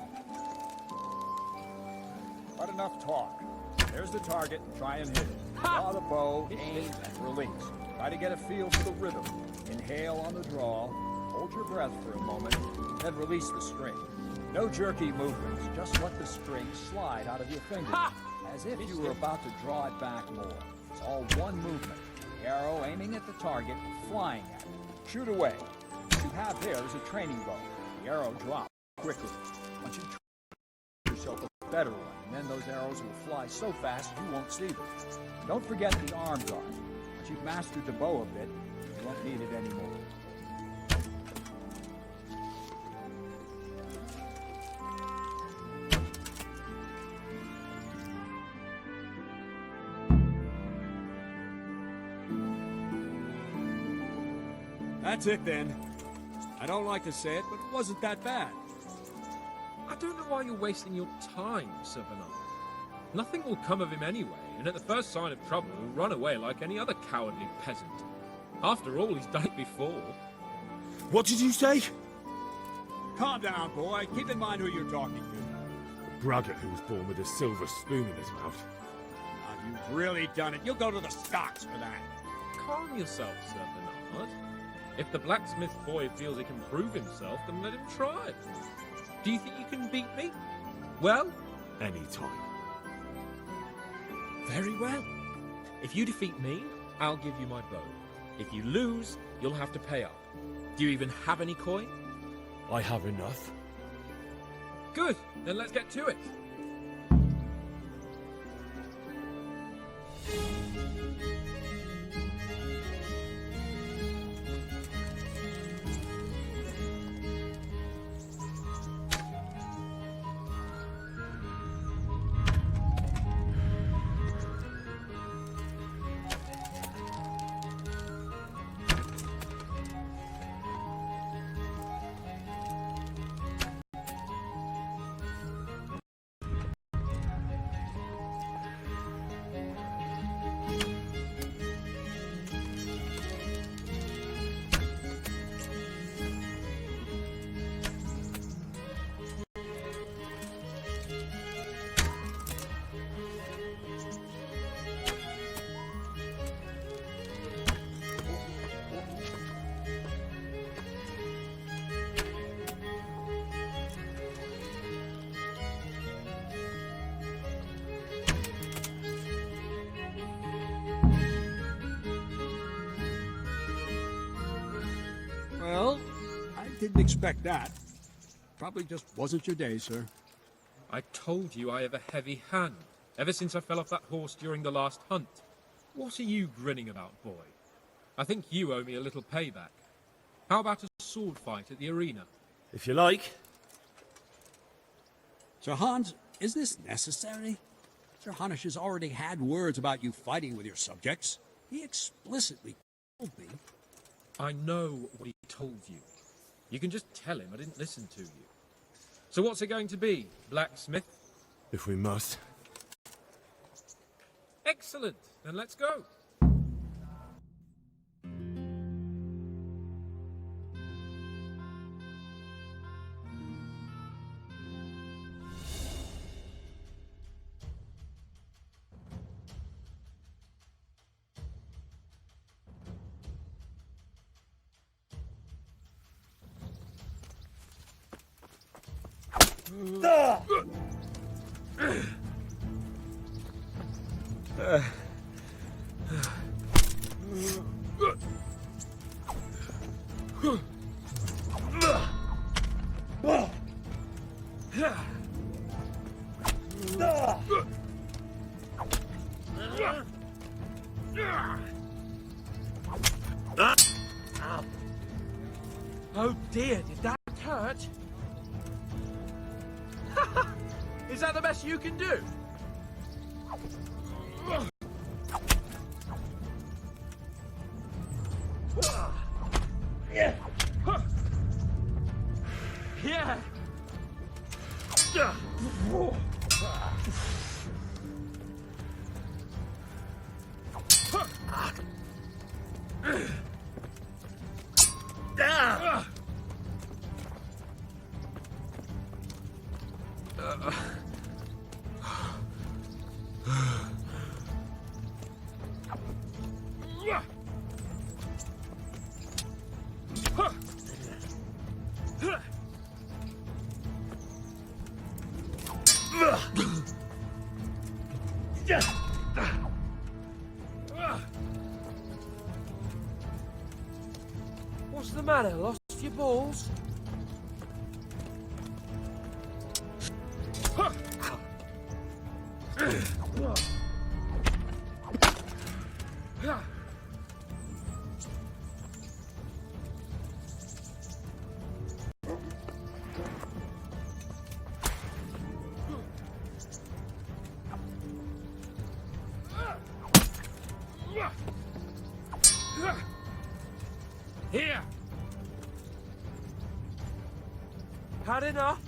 But enough talk. There's the target, try and hit it. Draw the bow, aim, and release. Try to get a feel for the rhythm. Inhale on the draw, hold your breath for a moment, then release the string. No jerky movements, just let the string slide out of your fingers, as if you were about to draw it back more. It's all one movement. The arrow aiming at the target, flying at it. Shoot away. What you have there is a training bow. The arrow drops quickly. Once you try yourself a better one, and then those arrows will fly so fast you won't see them. Don't forget the arm guard. Once you've mastered the bow a bit, you won't need it anymore. That's it then. I don't like to say it, but it wasn't that bad. I don't know why you're wasting your time, Sir Bernard. Nothing will come of him anyway, and at the first sign of trouble, he'll run away like any other cowardly peasant. After all, he's done it before. What did you say? Calm down, boy. Keep in mind who you're talking to. Braggart who was born with a silver spoon in his mouth. Now, you've really done it. You'll go to the stocks for that. Calm yourself, Sir Bernard. If the blacksmith boy feels he can prove himself, then let him try. Do you think you can beat me? Well? Any time. Very well. If you defeat me, I'll give you my bow. If you lose, you'll have to pay up. Do you even have any coin? I have enough. Good, then let's get to it. Well, I didn't expect that. Probably just wasn't your day, sir. I told you I have a heavy hand, ever since I fell off that horse during the last hunt. What are you grinning about, boy? I think you owe me a little payback. How about a sword fight at the arena? If you like. Sir Hans, is this necessary? Sir Hanush has already had words about you fighting with your subjects. He explicitly told me. I know what he told you. You can just tell him I didn't listen to you. So what's it going to be, blacksmith? If we must. Excellent. Then let's go. Oh dear, did that hurt? Is that the best you can do? Yeah. Yeah. What's the matter? Lost your balls? Here! Had enough?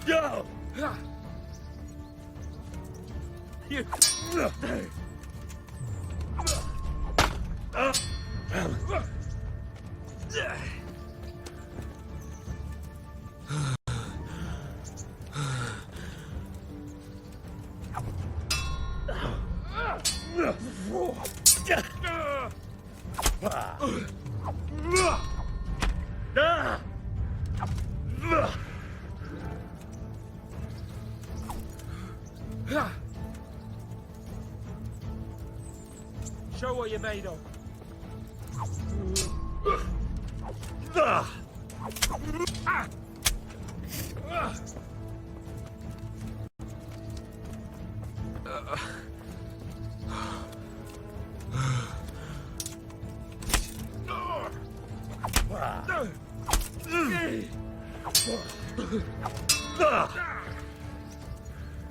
Go! You... Show what you're made of.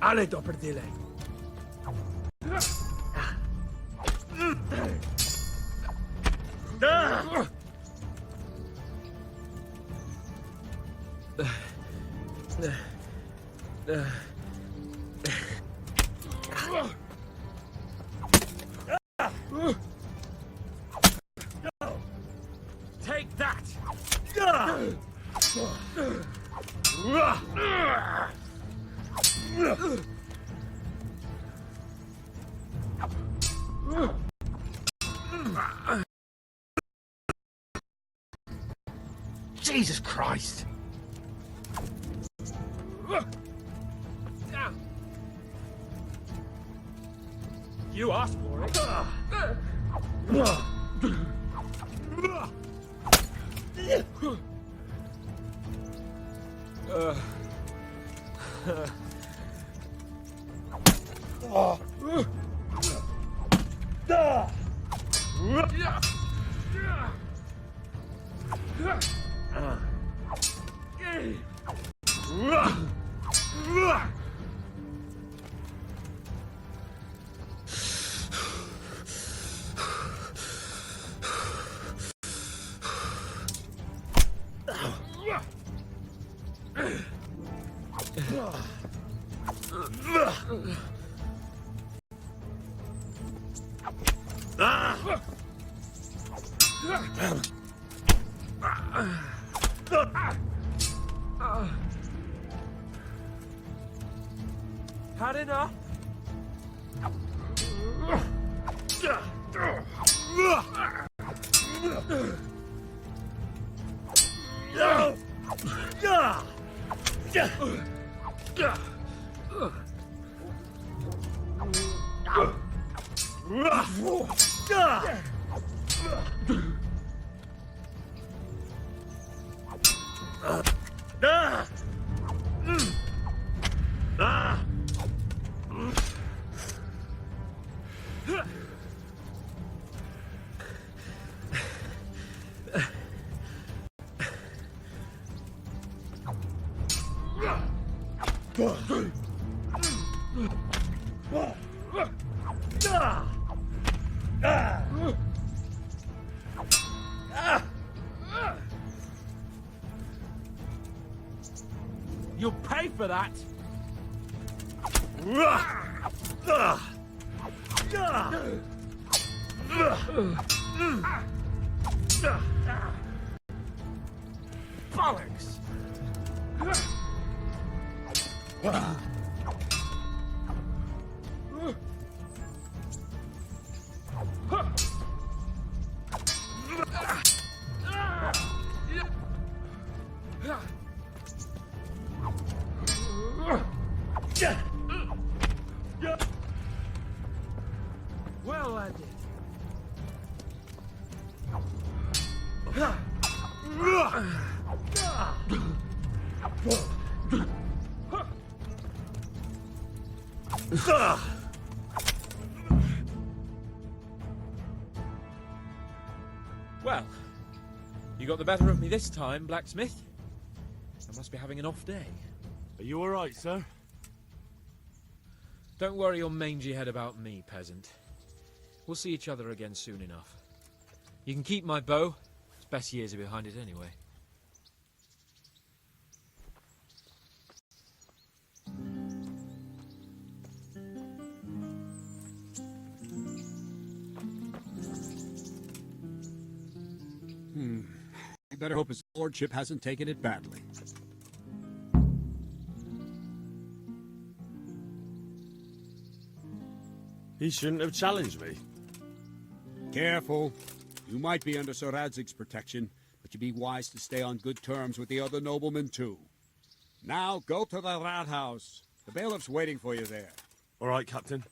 Ale to prdele. Take that! Jesus Christ! You asked for it. Had enough? You'll pay for that! Bollocks! Well landed. Well, you got the better of me this time, blacksmith. I must be having an off day. Are you all right, sir? Don't worry your mangy head about me, peasant. We'll see each other again soon enough. You can keep my bow. Its best years are behind it anyway. I better hope his lordship hasn't taken it badly. He shouldn't have challenged me. Careful. You might be under Sir Radzig's protection, but you'd be wise to stay on good terms with the other noblemen, too. Now, go to the rat house. The bailiff's waiting for you there. All right, Captain.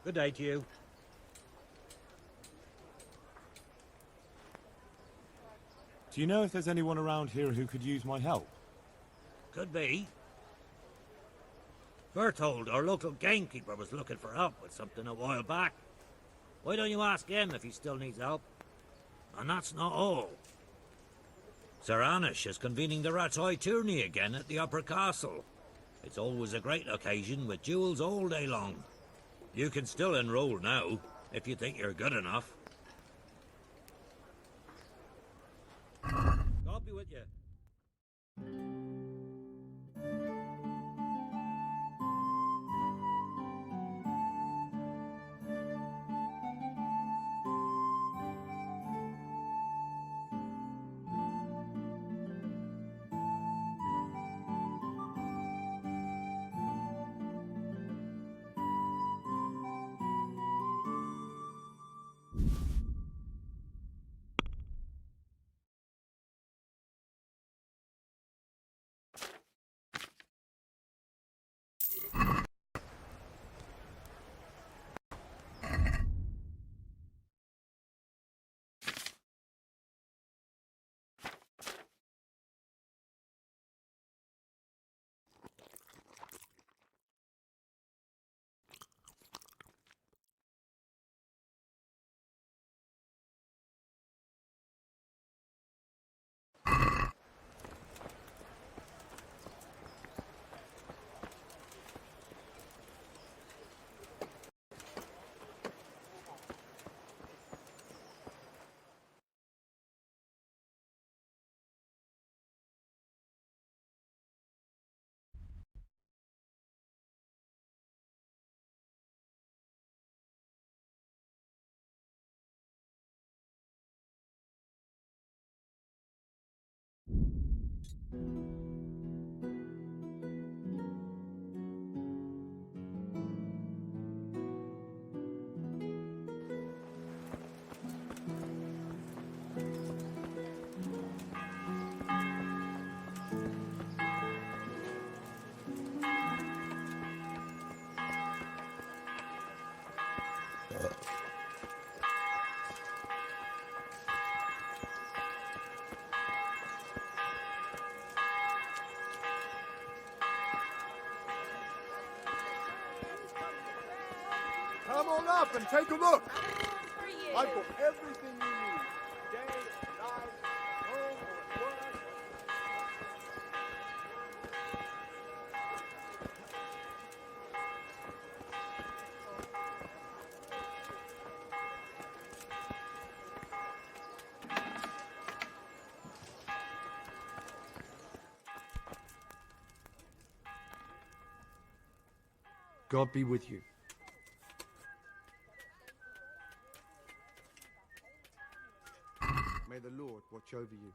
Good day to you. Do you know if there's anyone around here who could use my help? Could be. Berthold, our local gamekeeper, was looking for help with something a while back. Why don't you ask him if he still needs help? And that's not all. Sir Anish is convening the Ratoi tourney again at the Upper Castle. It's always a great occasion with duels all day long. You can still enroll now, if you think you're good enough. God be with you. Come on up and take a look. I've got everything you need. Day, night, home, or at work. God be with you. May the Lord watch over you.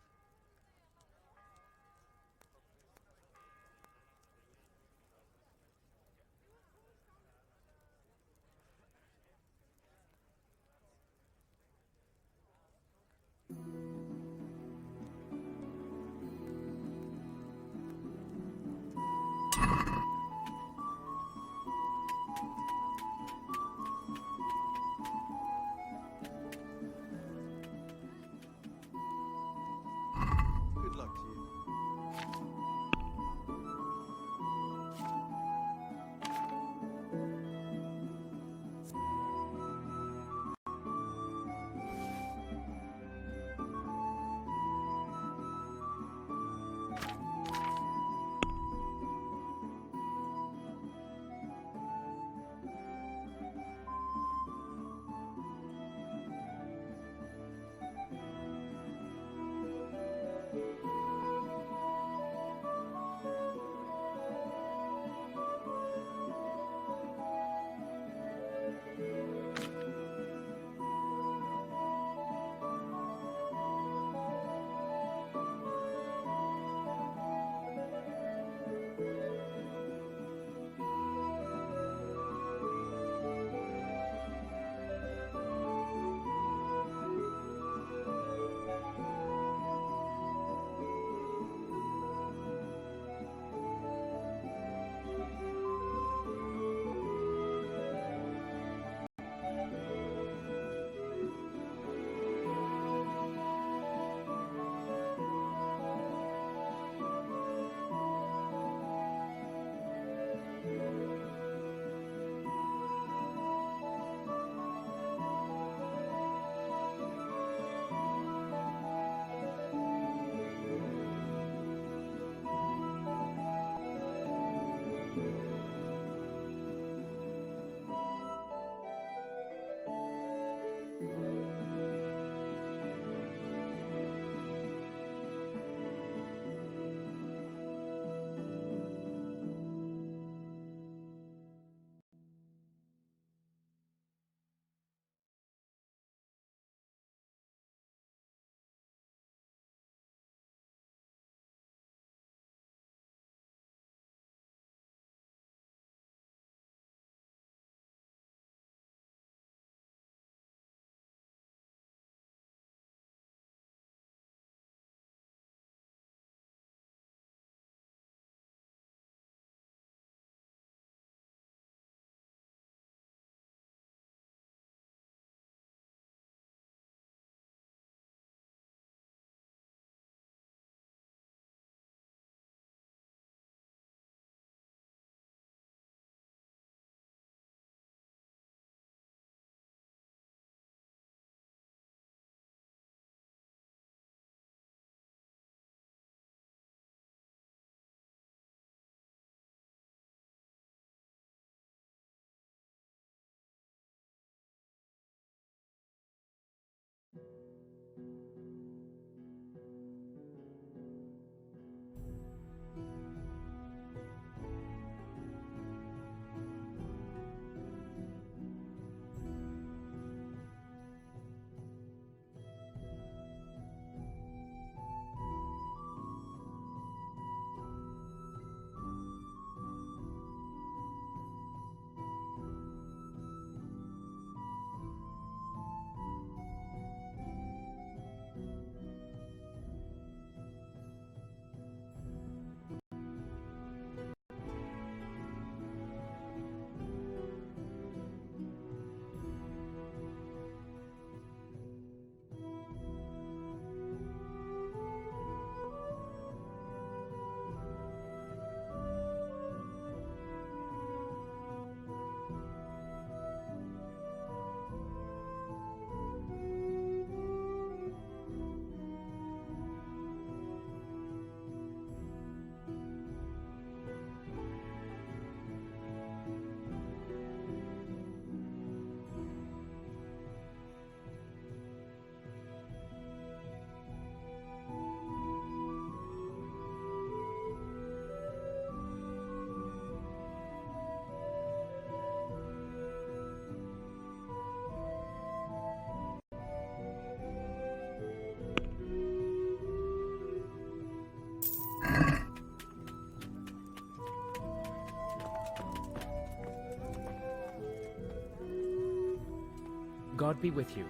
God be with you.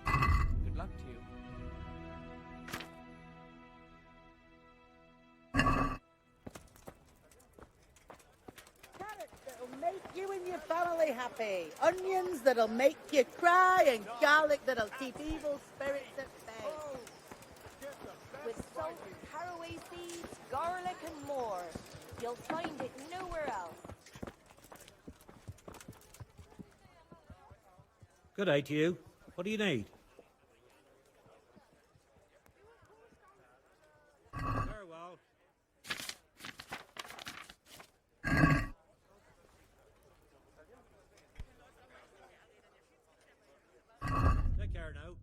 Good luck to you. Carrots that'll make you and your family happy. Onions that'll make you cry, and garlic that'll keep evil spirits at bay. With salt, caraway seeds, garlic and more. You'll find it nowhere else. Good day to you. What do you need? Very well. Take care now.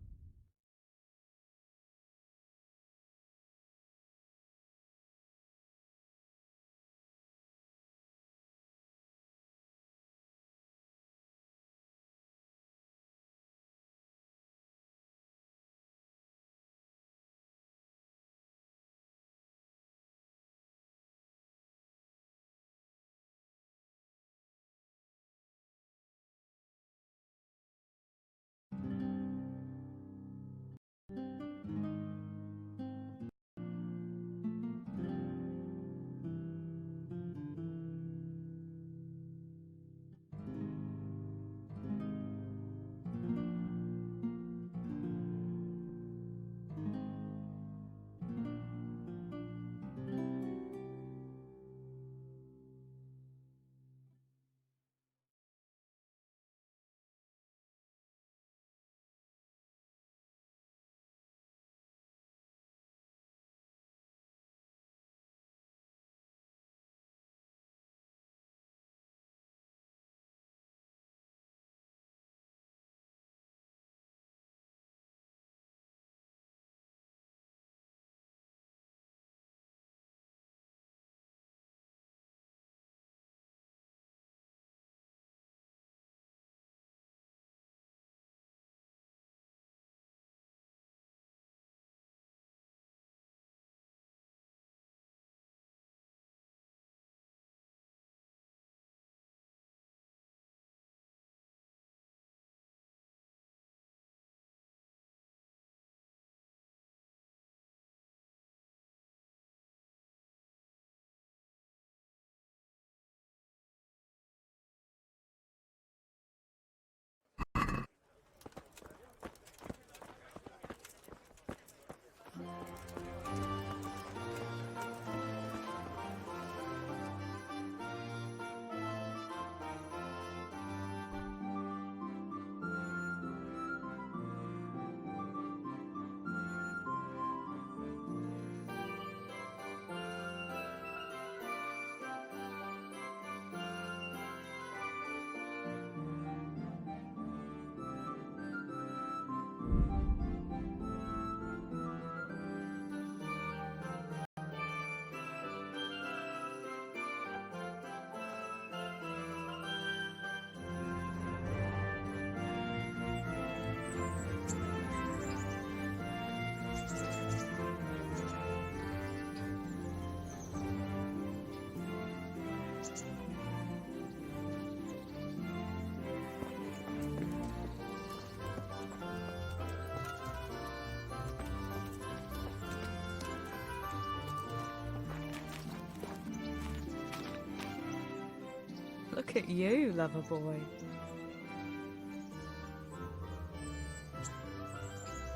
Look at you, lover boy.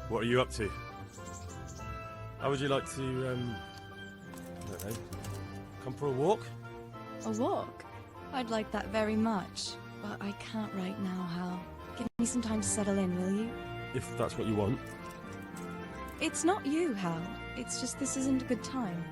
What are you up to? How would you like to, I don't know, come for a walk? A walk? I'd like that very much, but I can't right now, Hal. Give me some time to settle in, will you? If that's what you want. It's not you, Hal. It's just this isn't a good time.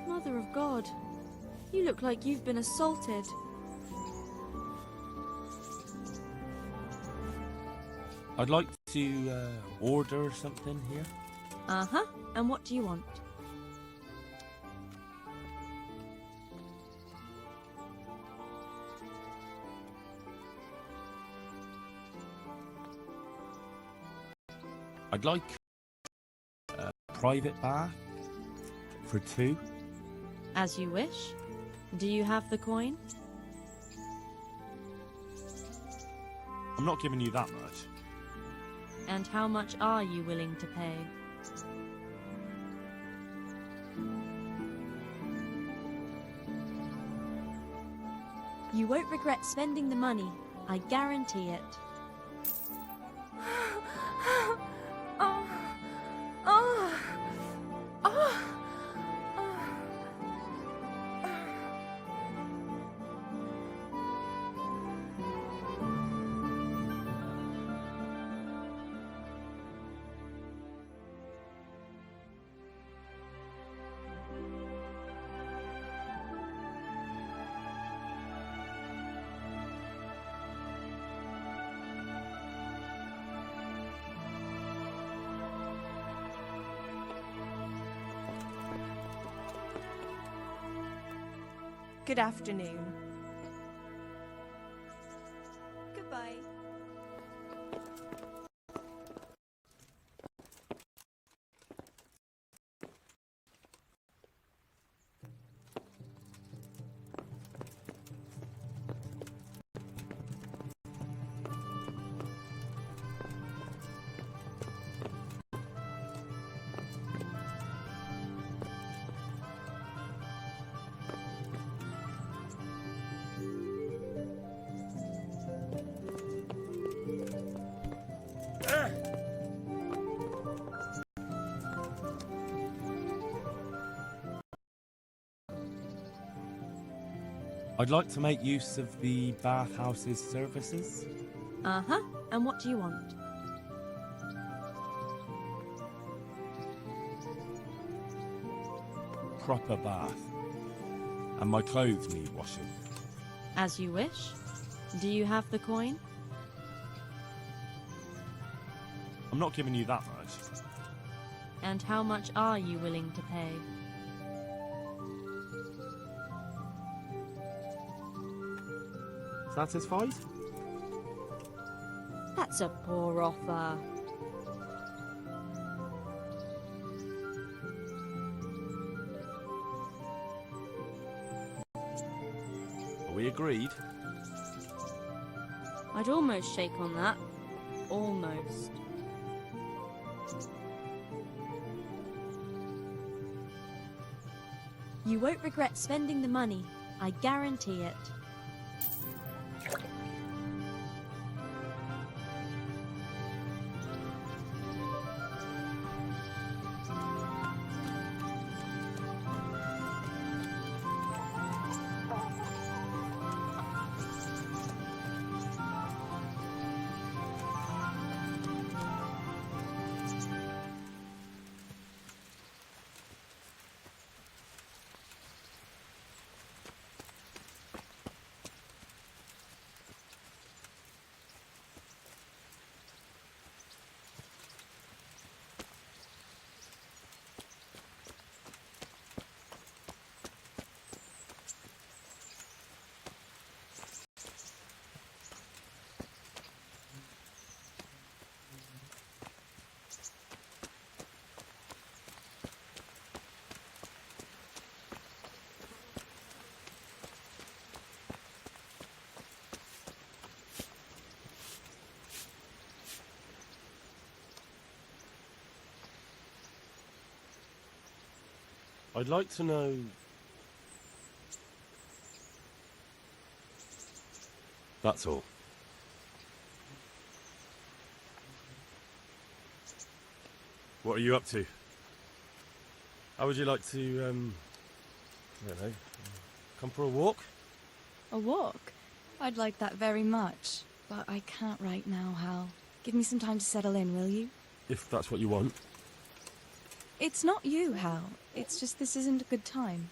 Mother of God, you look like you've been assaulted. I'd like to order something here. Uh-huh. And what do you want? I'd like a private bath for 2. As you wish. Do you have the coin? I'm not giving you that much. And how much are you willing to pay? You won't regret spending the money. I guarantee it. Good afternoon. Goodbye. I'd like to make use of the bathhouse's services. Uh-huh. And what do you want? Proper bath. And my clothes need washing. As you wish. Do you have the coin? I'm not giving you that much. And how much are you willing to pay? Satisfied? That's a poor offer. Are we agreed? I'd almost shake on that. Almost. You won't regret spending the money. I guarantee it. I'd like to know That's all. What are you up to? How would you like to, I don't know, come for a walk? A walk? I'd like that very much. But I can't right now, Hal. Give me some time to settle in, will you? If that's what you want. It's not you, Hal. It's just this isn't a good time.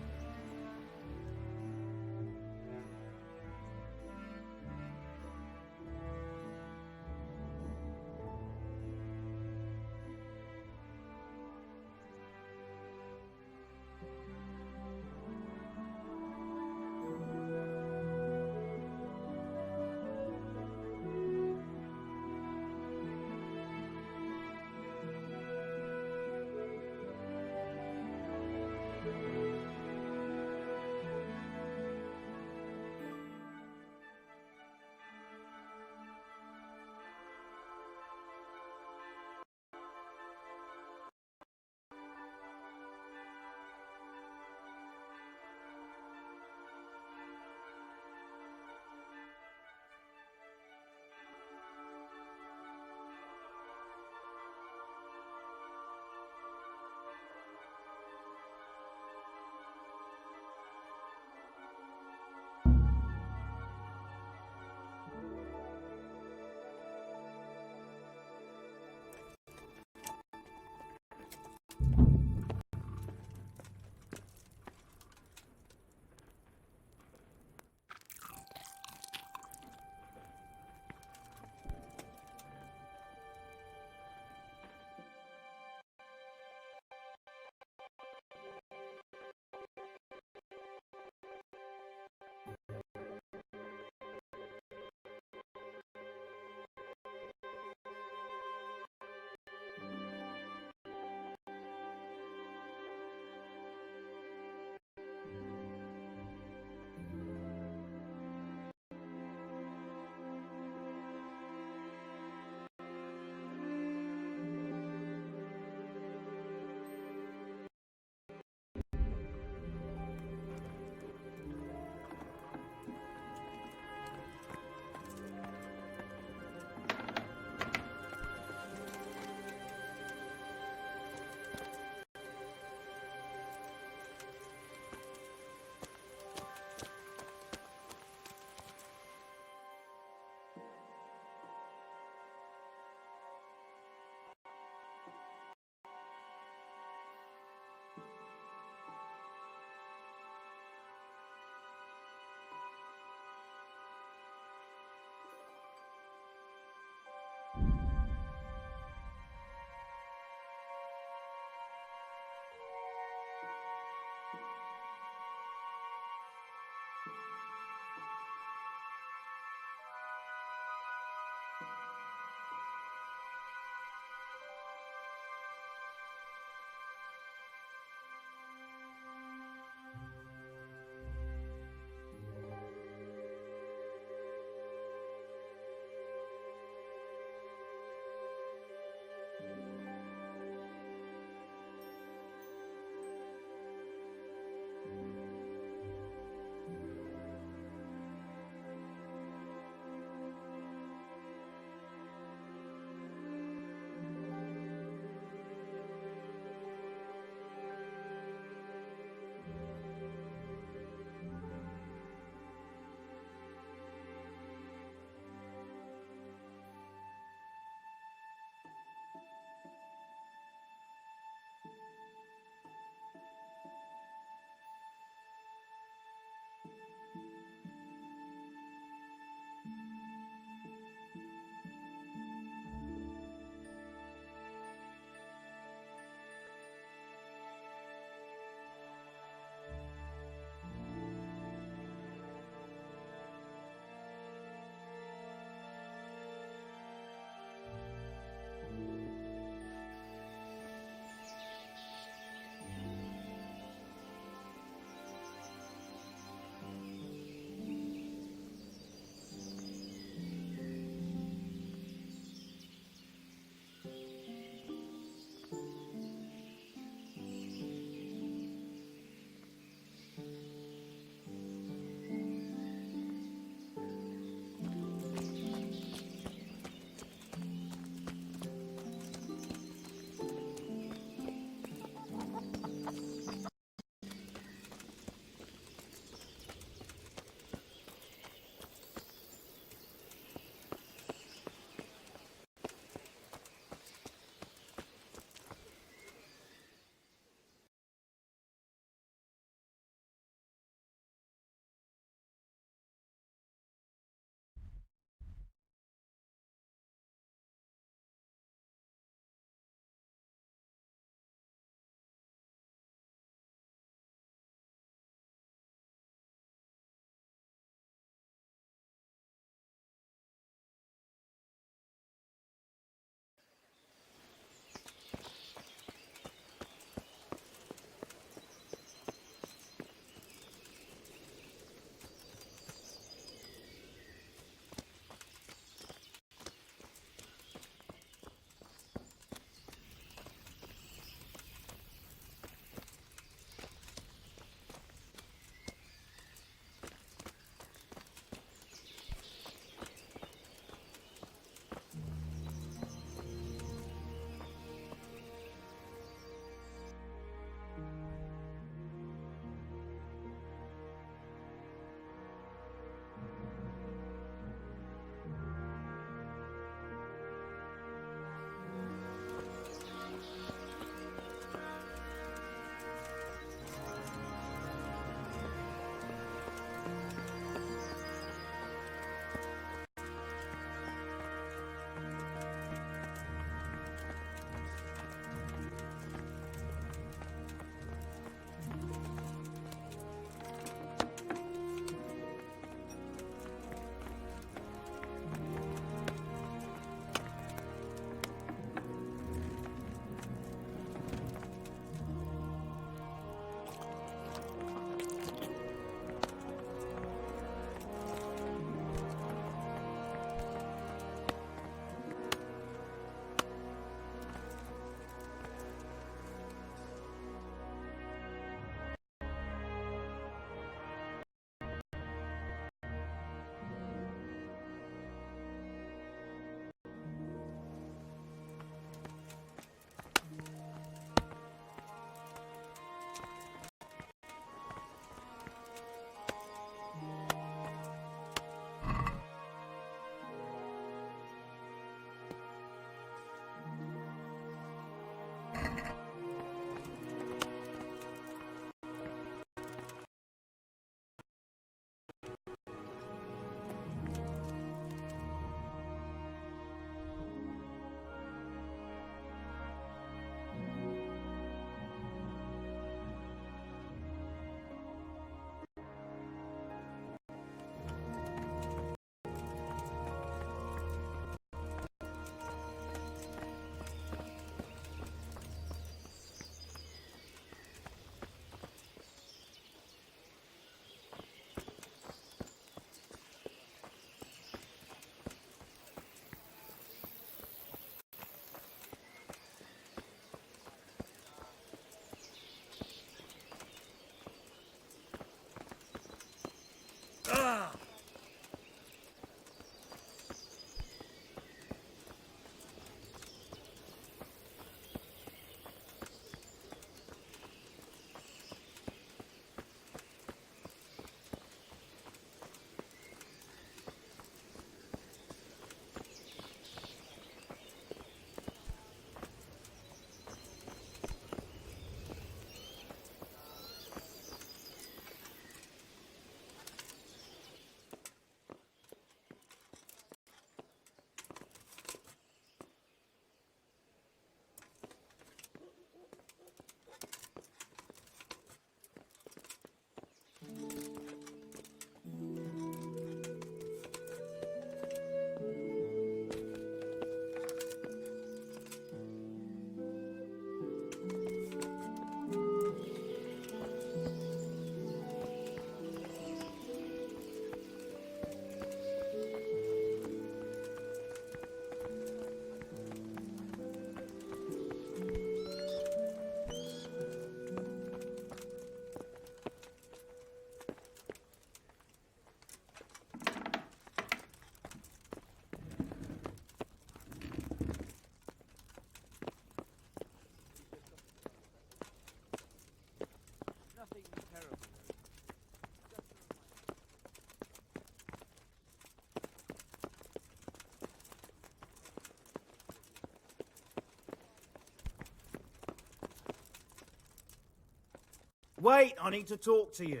wait, I need to talk to you.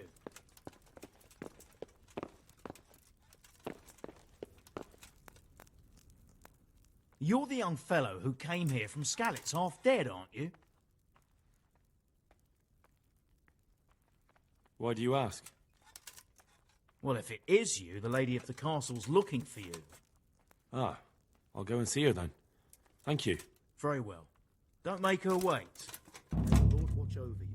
You're the young fellow who came here from Skalitz half dead, aren't you? Why do you ask? Well, if it is you, the lady of the castle's looking for you. Ah, I'll go and see her then. Thank you. Very well. Don't make her wait. May the Lord watch over you.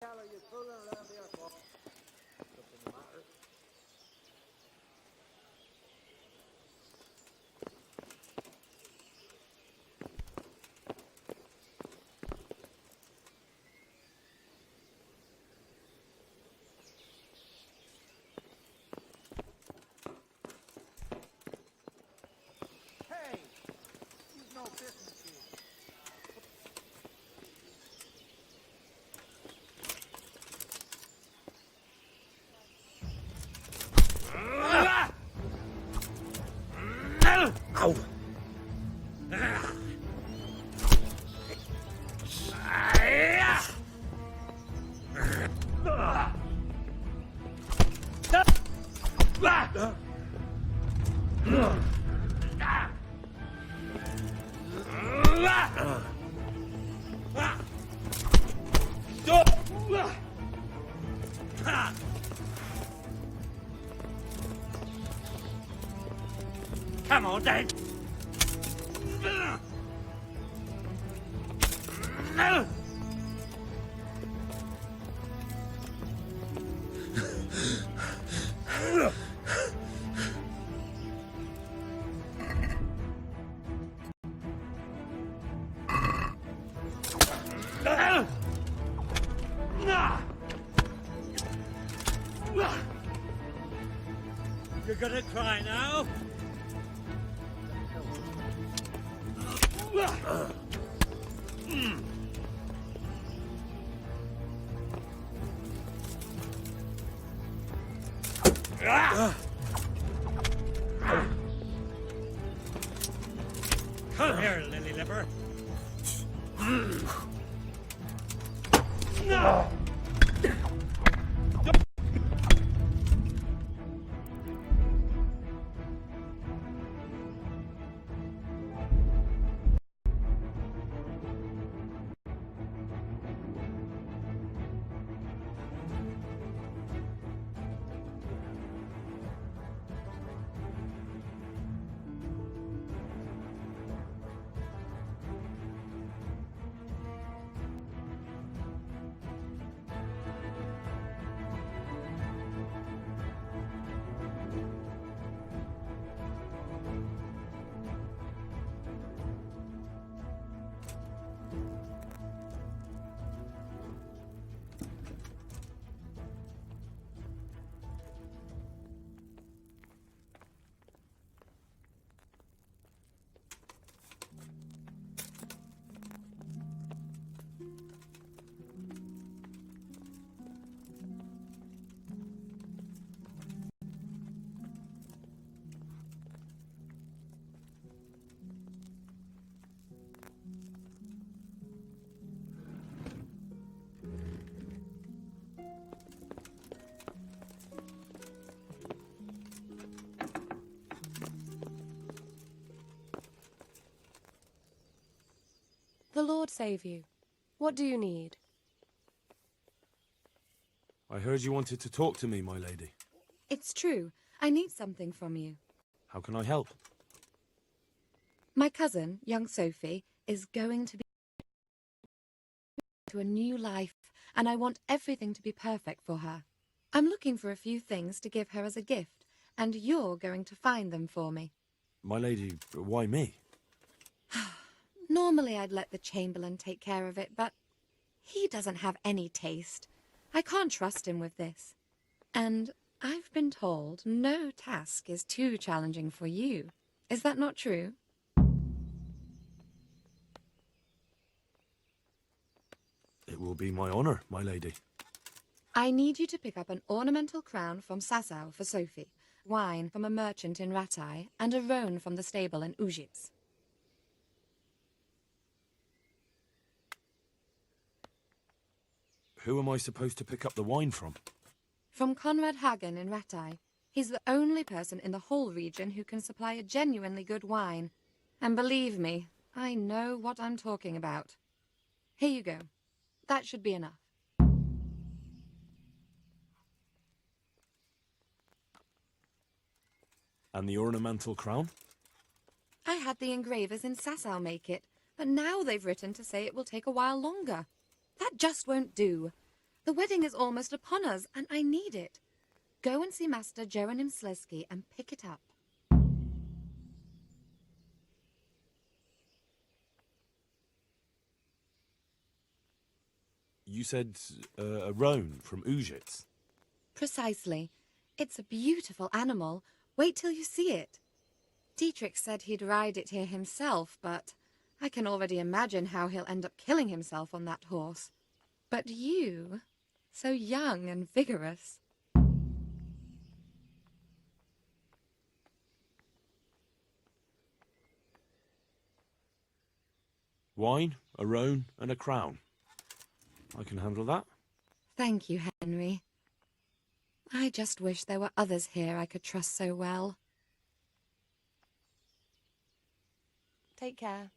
Are you fooling around here for? Nothing the matter. Hey! You've no business here. Ow! Come on, then. You're gonna cry now? Here, lily lipper. The Lord save you. What do you need? I heard you wanted to talk to me, my lady. It's true. I need something from you. How can I help? My cousin, young Sophie, is going to be to a new life, and I want everything to be perfect for her. I'm looking for a few things to give her as a gift, and you're going to find them for me. My lady, why me? Normally I'd let the Chamberlain take care of it, but he doesn't have any taste. I can't trust him with this. And I've been told no task is too challenging for you. Is that not true? It will be my honour, my lady. I need you to pick up an ornamental crown from Sasau for Sophie, wine from a merchant in Ratai, and a roan from the stable in Ujits. Who am I supposed to pick up the wine from? From Conrad Hagen in Ratai. He's the only person in the whole region who can supply a genuinely good wine. And believe me, I know what I'm talking about. Here you go. That should be enough. And the ornamental crown? I had the engravers in Sasau make it, but now they've written to say it will take a while longer. That just won't do. The wedding is almost upon us, and I need it. Go and see Master Jeronim Slesky and pick it up. You said a roan from Ujits. Precisely. It's a beautiful animal. Wait till you see it. Dietrich said he'd ride it here himself, but I can already imagine how he'll end up killing himself on that horse. But you, so young and vigorous. Wine, a roan, and a crown. I can handle that. Thank you, Henry. I just wish there were others here I could trust so well. Take care.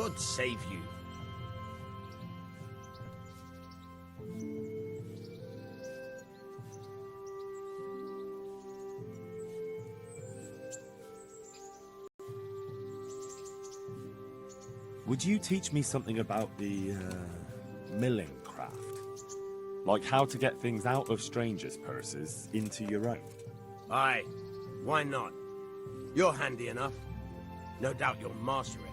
God save you. Would you teach me something about the milling craft? Like how to get things out of strangers' purses into your own? Aye, why not? You're handy enough. No doubt you'll master it.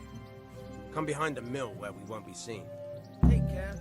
Come behind the mill where we won't be seen. Take care.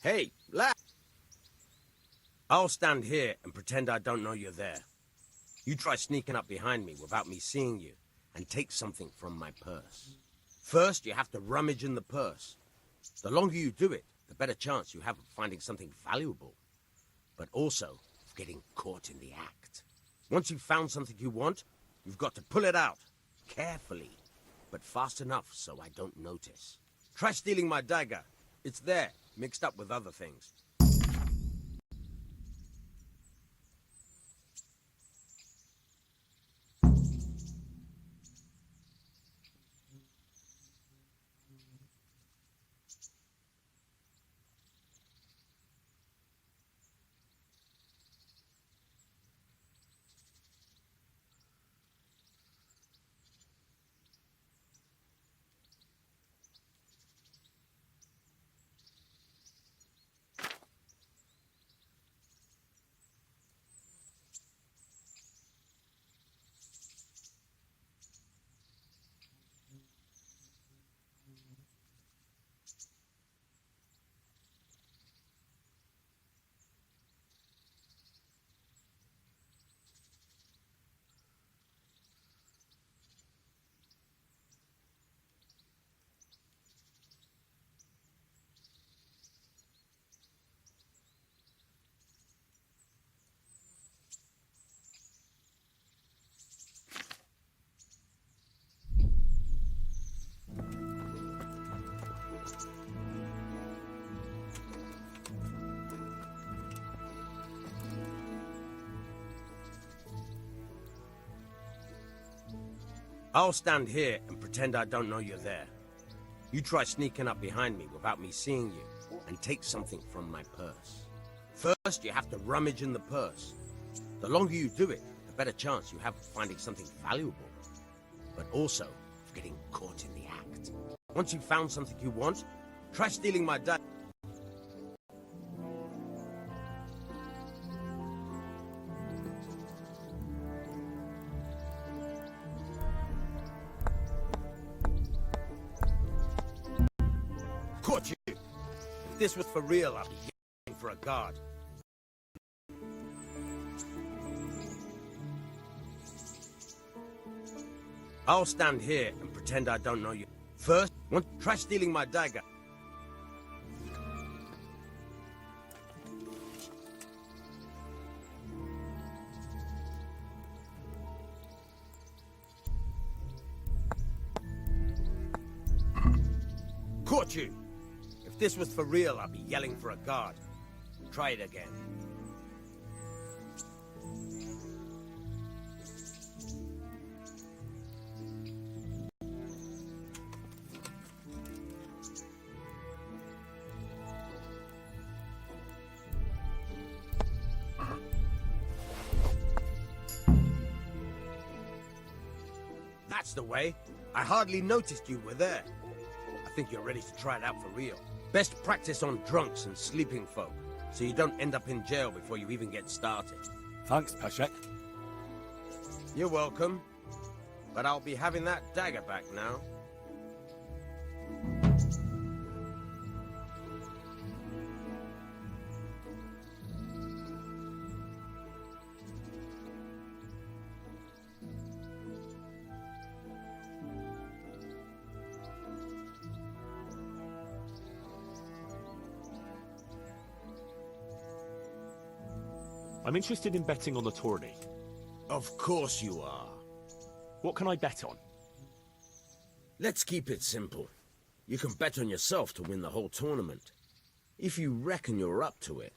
Hey, lad! I'll stand here and pretend I don't know you're there. You try sneaking up behind me without me seeing you, and take something from my purse. First, you have to rummage in the purse. The longer you do it, the better chance you have of finding something valuable, but also of getting caught in the act. Once you've found something you want, you've got to pull it out, carefully, but fast enough so I don't notice. Try stealing my dagger. It's there, mixed up with other things. I'll stand here and pretend I don't know you're there. You try sneaking up behind me without me seeing you, and take something from my purse. First, you have to rummage in the purse. The longer you do it, the better chance you have of finding something valuable, but also of getting caught in the act. Once you've found something you want, try stealing my dagger. Caught you! If this was for real, I'd be yelling for a guard. I'll stand here and pretend I don't know you. First, try stealing my dagger. Caught you! If this was for real, I'd be yelling for a guard. Try it again. That's the way. I hardly noticed you were there. I think you're ready to try it out for real. Best practice on drunks and sleeping folk, so you don't end up in jail before you even get started. Thanks, Peshek. You're welcome. But I'll be having that dagger back now. I'm interested in betting on the tourney. Of course you are. What can I bet on? Let's keep it simple. You can bet on yourself to win the whole tournament. If you reckon you're up to it.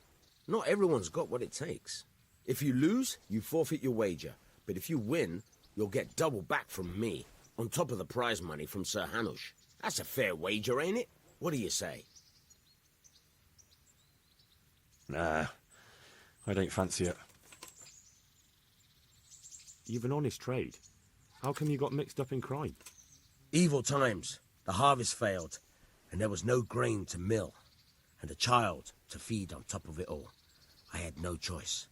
Not everyone's got what it takes. If you lose, you forfeit your wager. But if you win, you'll get double back from me, on top of the prize money from Sir Hanush. That's a fair wager, ain't it? What do you say? Nah, I don't fancy it. You've an honest trade. How come you got mixed up in crime? Evil times. The harvest failed, and there was no grain to mill, and a child to feed on top of it all. I had no choice.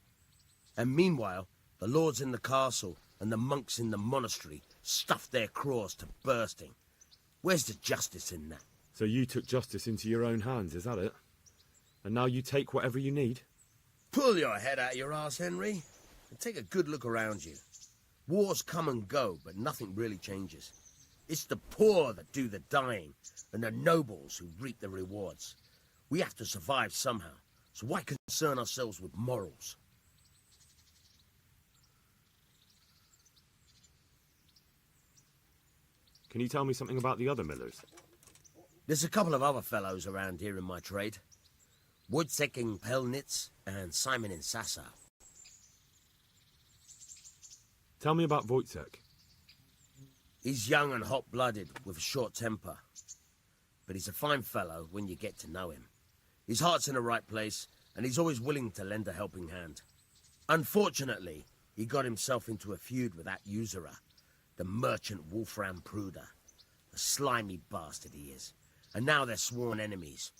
And meanwhile, the lords in the castle and the monks in the monastery stuffed their craws to bursting. Where's the justice in that? So you took justice into your own hands, is that it? And now you take whatever you need? Pull your head out your arse, Henry, and take a good look around you. Wars come and go, but nothing really changes. It's the poor that do the dying, and the nobles who reap the rewards. We have to survive somehow, so why concern ourselves with morals? Can you tell me something about the other millers? There's a couple of other fellows around here in my trade. Wojciech in Pelnitz and Simon in Sassa. Tell me about Wojciech. He's young and hot-blooded, with a short temper. But he's a fine fellow when you get to know him. His heart's in the right place, and he's always willing to lend a helping hand. Unfortunately, he got himself into a feud with that usurer, the merchant Wolfram Pruder. A slimy bastard he is. And now they're sworn enemies.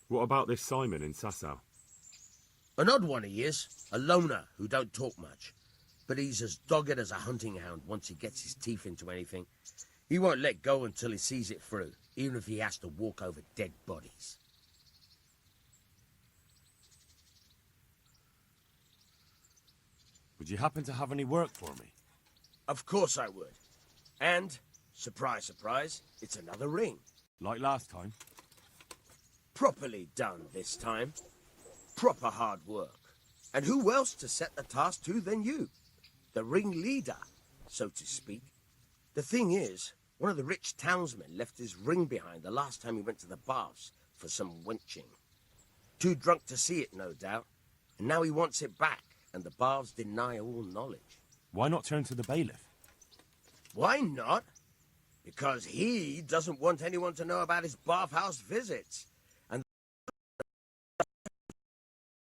What about this Simon in Sasau? An odd one he is. A loner who don't talk much. But he's as dogged as a hunting hound once he gets his teeth into anything. He won't let go until he sees it through, even if he has to walk over dead bodies. Would you happen to have any work for me? Of course I would. And, surprise, surprise, it's another ring. Like last time? Properly done this time. Proper hard work. And who else to set the task to than you? The ringleader, so to speak. The thing is, one of the rich townsmen left his ring behind the last time he went to the baths for some wenching. Too drunk to see it, no doubt. And now he wants it back, and the baths deny all knowledge. Why not turn to the bailiff? Why not? Because he doesn't want anyone to know about his bathhouse visits. And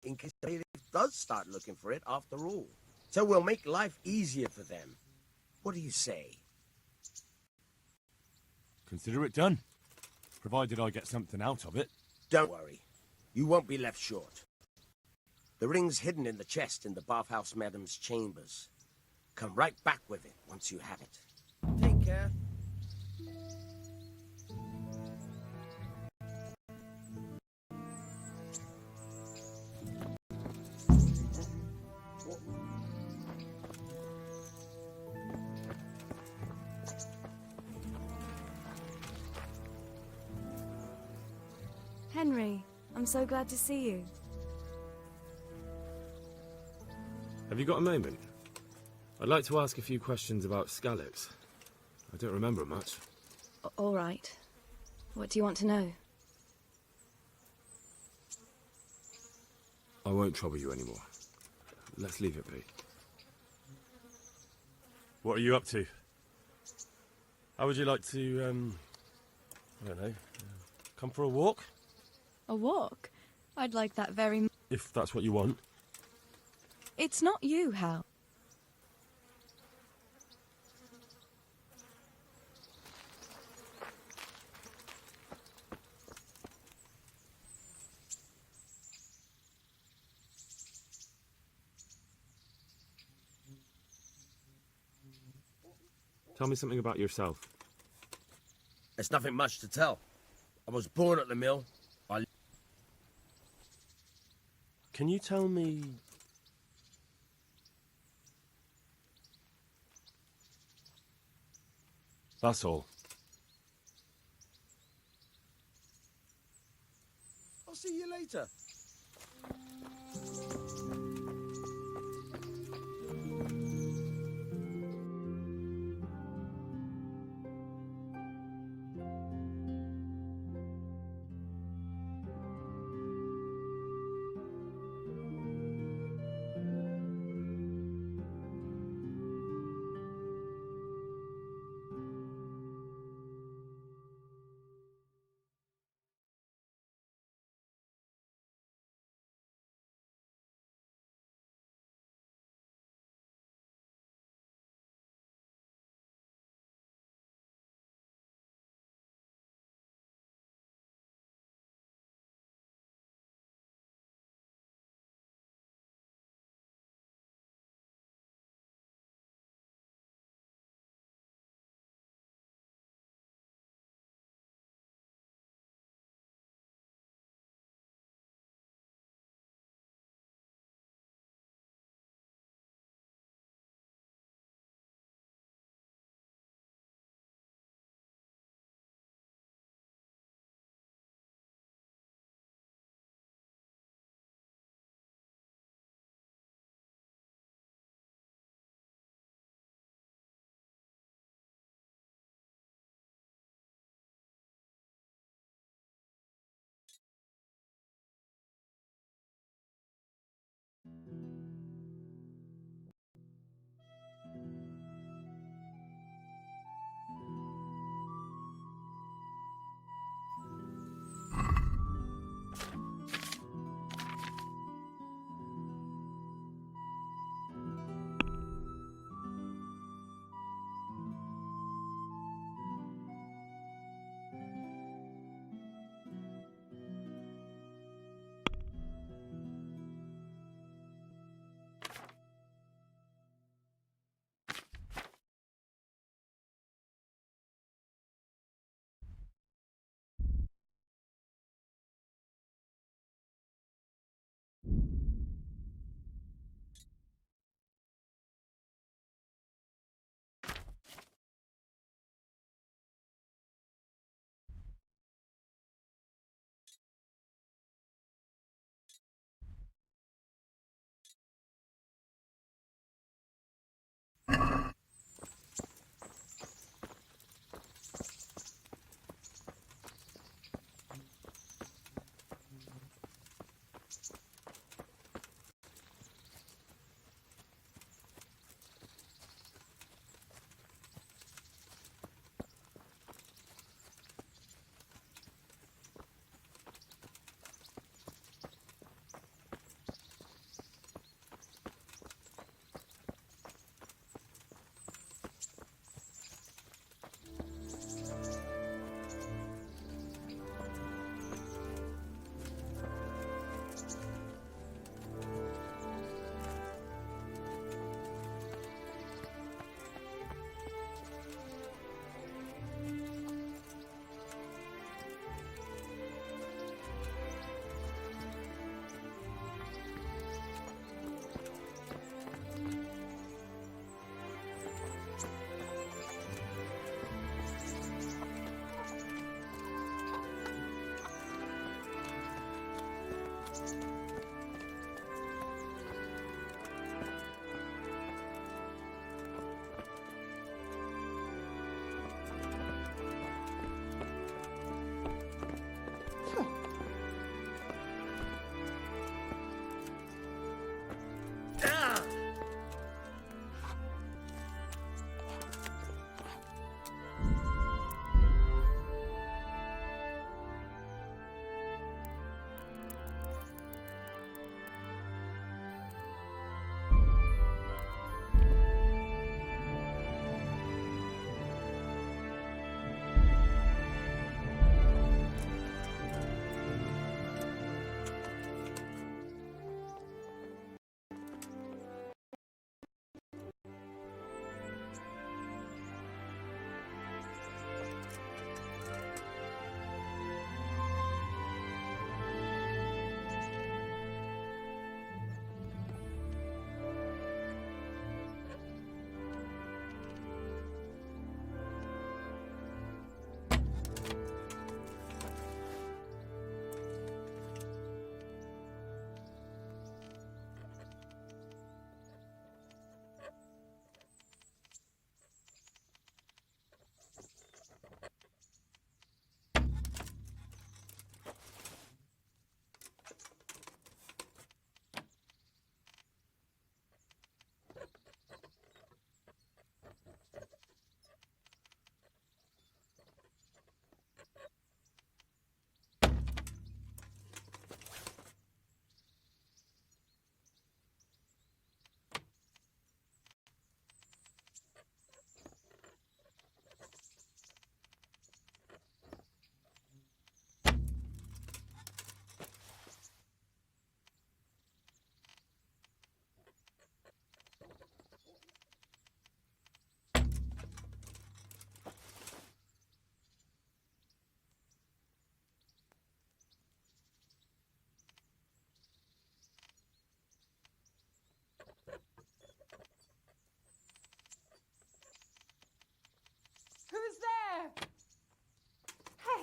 in case the bailiff does start looking for it after all. So we'll make life easier for them. What do you say? Consider it done. Provided I get something out of it. Don't worry. You won't be left short. The ring's hidden in the chest in the bathhouse madam's chambers. Come right back with it once you have it. Take care. Henry, I'm so glad to see you. Have you got a moment? I'd like to ask a few questions about Skalitz. I don't remember much. All right. What do you want to know? I won't trouble you anymore. Let's leave it be. What are you up to? How would you like to, I don't know, come for a walk? A walk? I'd like that very much. If that's what you want. It's not you, Hal. Tell me something about yourself. There's nothing much to tell. I was born at the mill. Can you tell me... That's all. I'll see you later.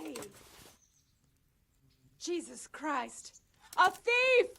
away! Jesus Christ! A thief!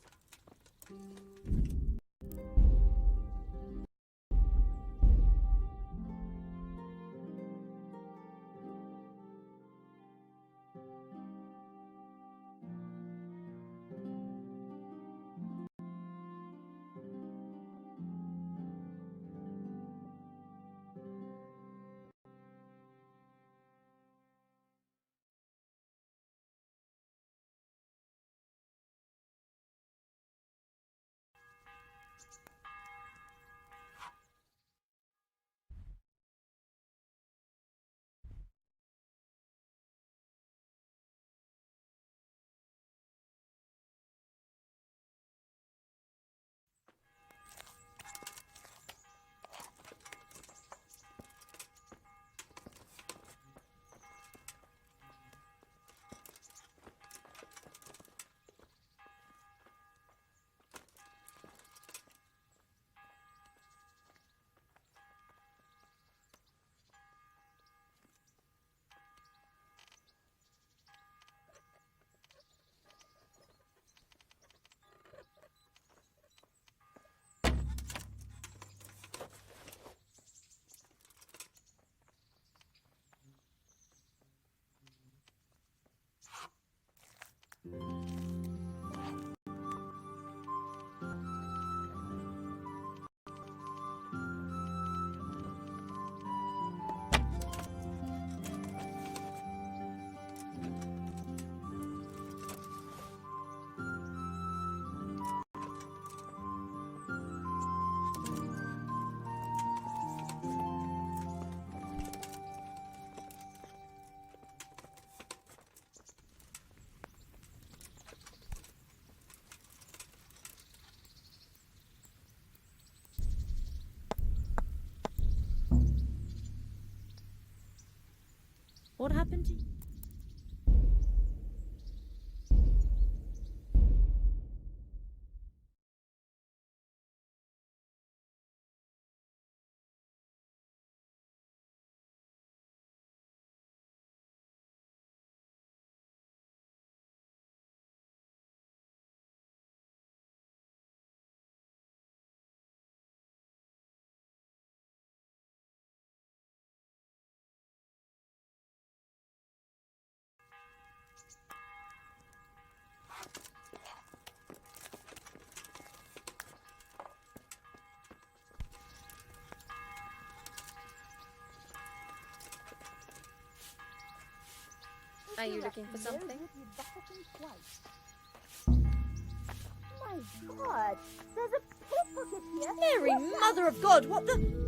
What happened to you? Are you looking for something? My God, there's a pickpocket here. Mary, Mother of God, what the...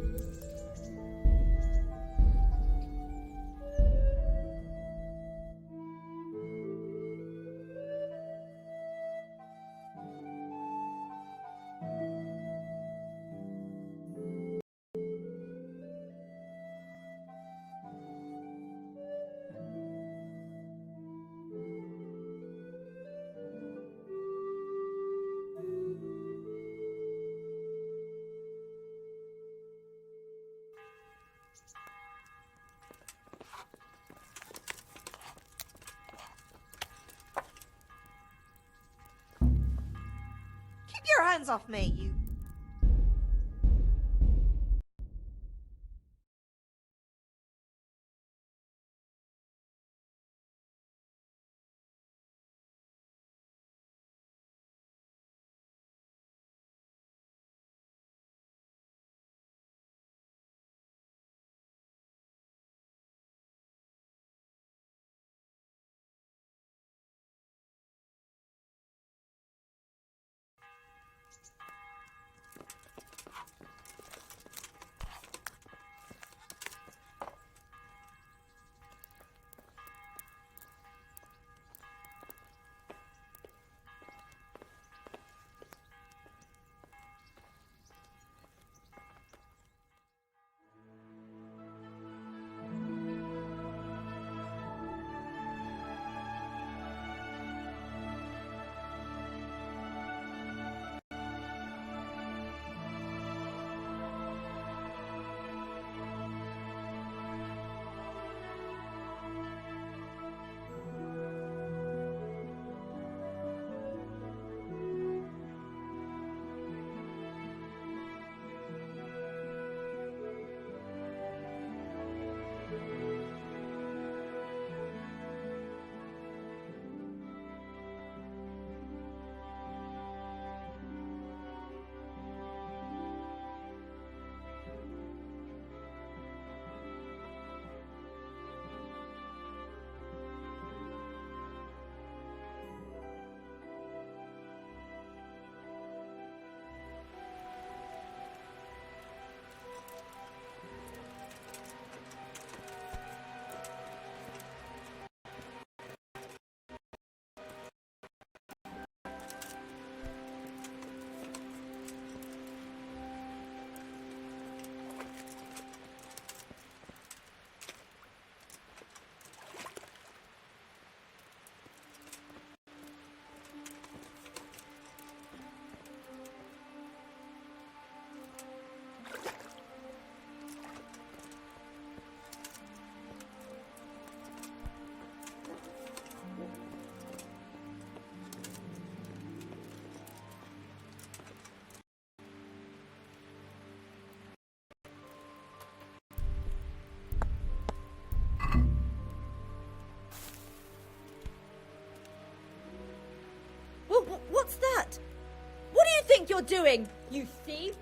Keep your hands off me, you... think you're doing, you thief?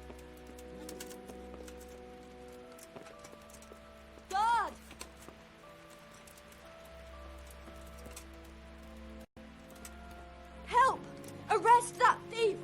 God! Help! Arrest that thief!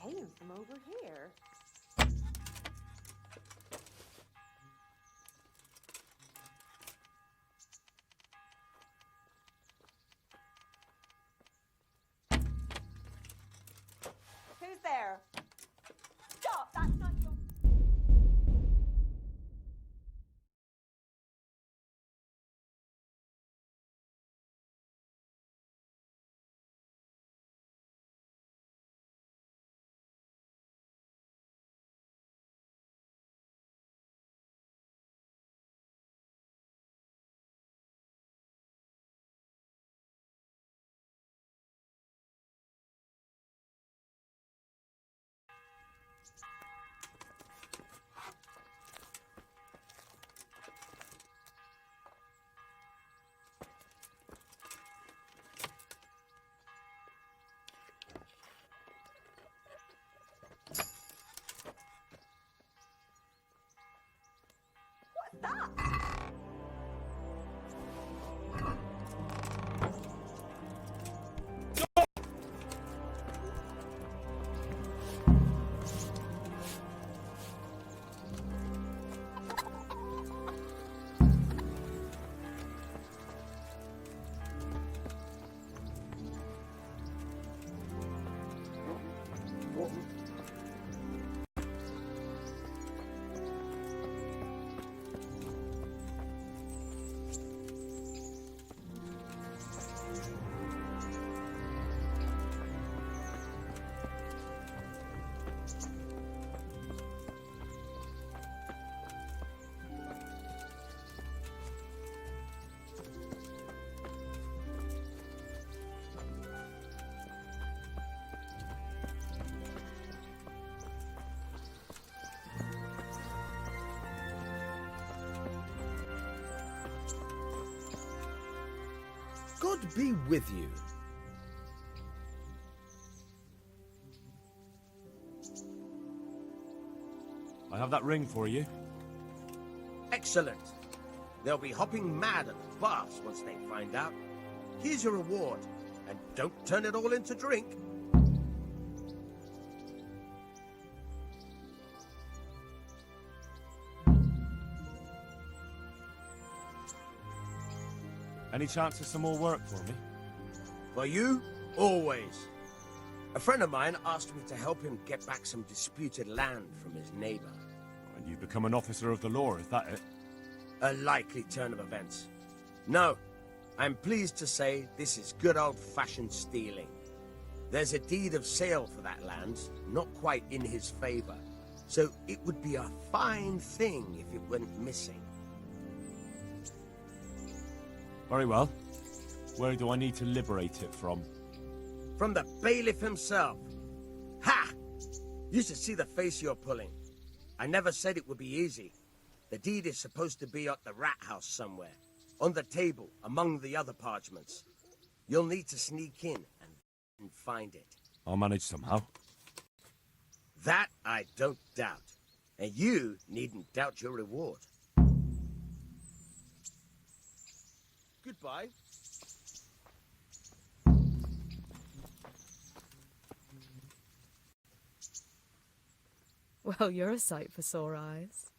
Came from over here. Who's there? Stop! That's not your... God be with you. I have that ring for you. Excellent. They'll be hopping mad at the baths once they find out. Here's your reward, and don't turn it all into drink. Any chance of some more work for me? For you, always. A friend of mine asked me to help him get back some disputed land from his neighbor. And you've become an officer of the law, is that it? A likely turn of events. No, I'm pleased to say this is good old-fashioned stealing. There's a deed of sale for that land, not quite in his favor, so it would be a fine thing if it went missing. Very well. Where do I need to liberate it from? From the bailiff himself. Ha! You should see the face you're pulling. I never said it would be easy. The deed is supposed to be at the rat house somewhere, on the table, among the other parchments. You'll need to sneak in and find it. I'll manage somehow. That I don't doubt. And you needn't doubt your reward. Goodbye. Well, you're a sight for sore eyes.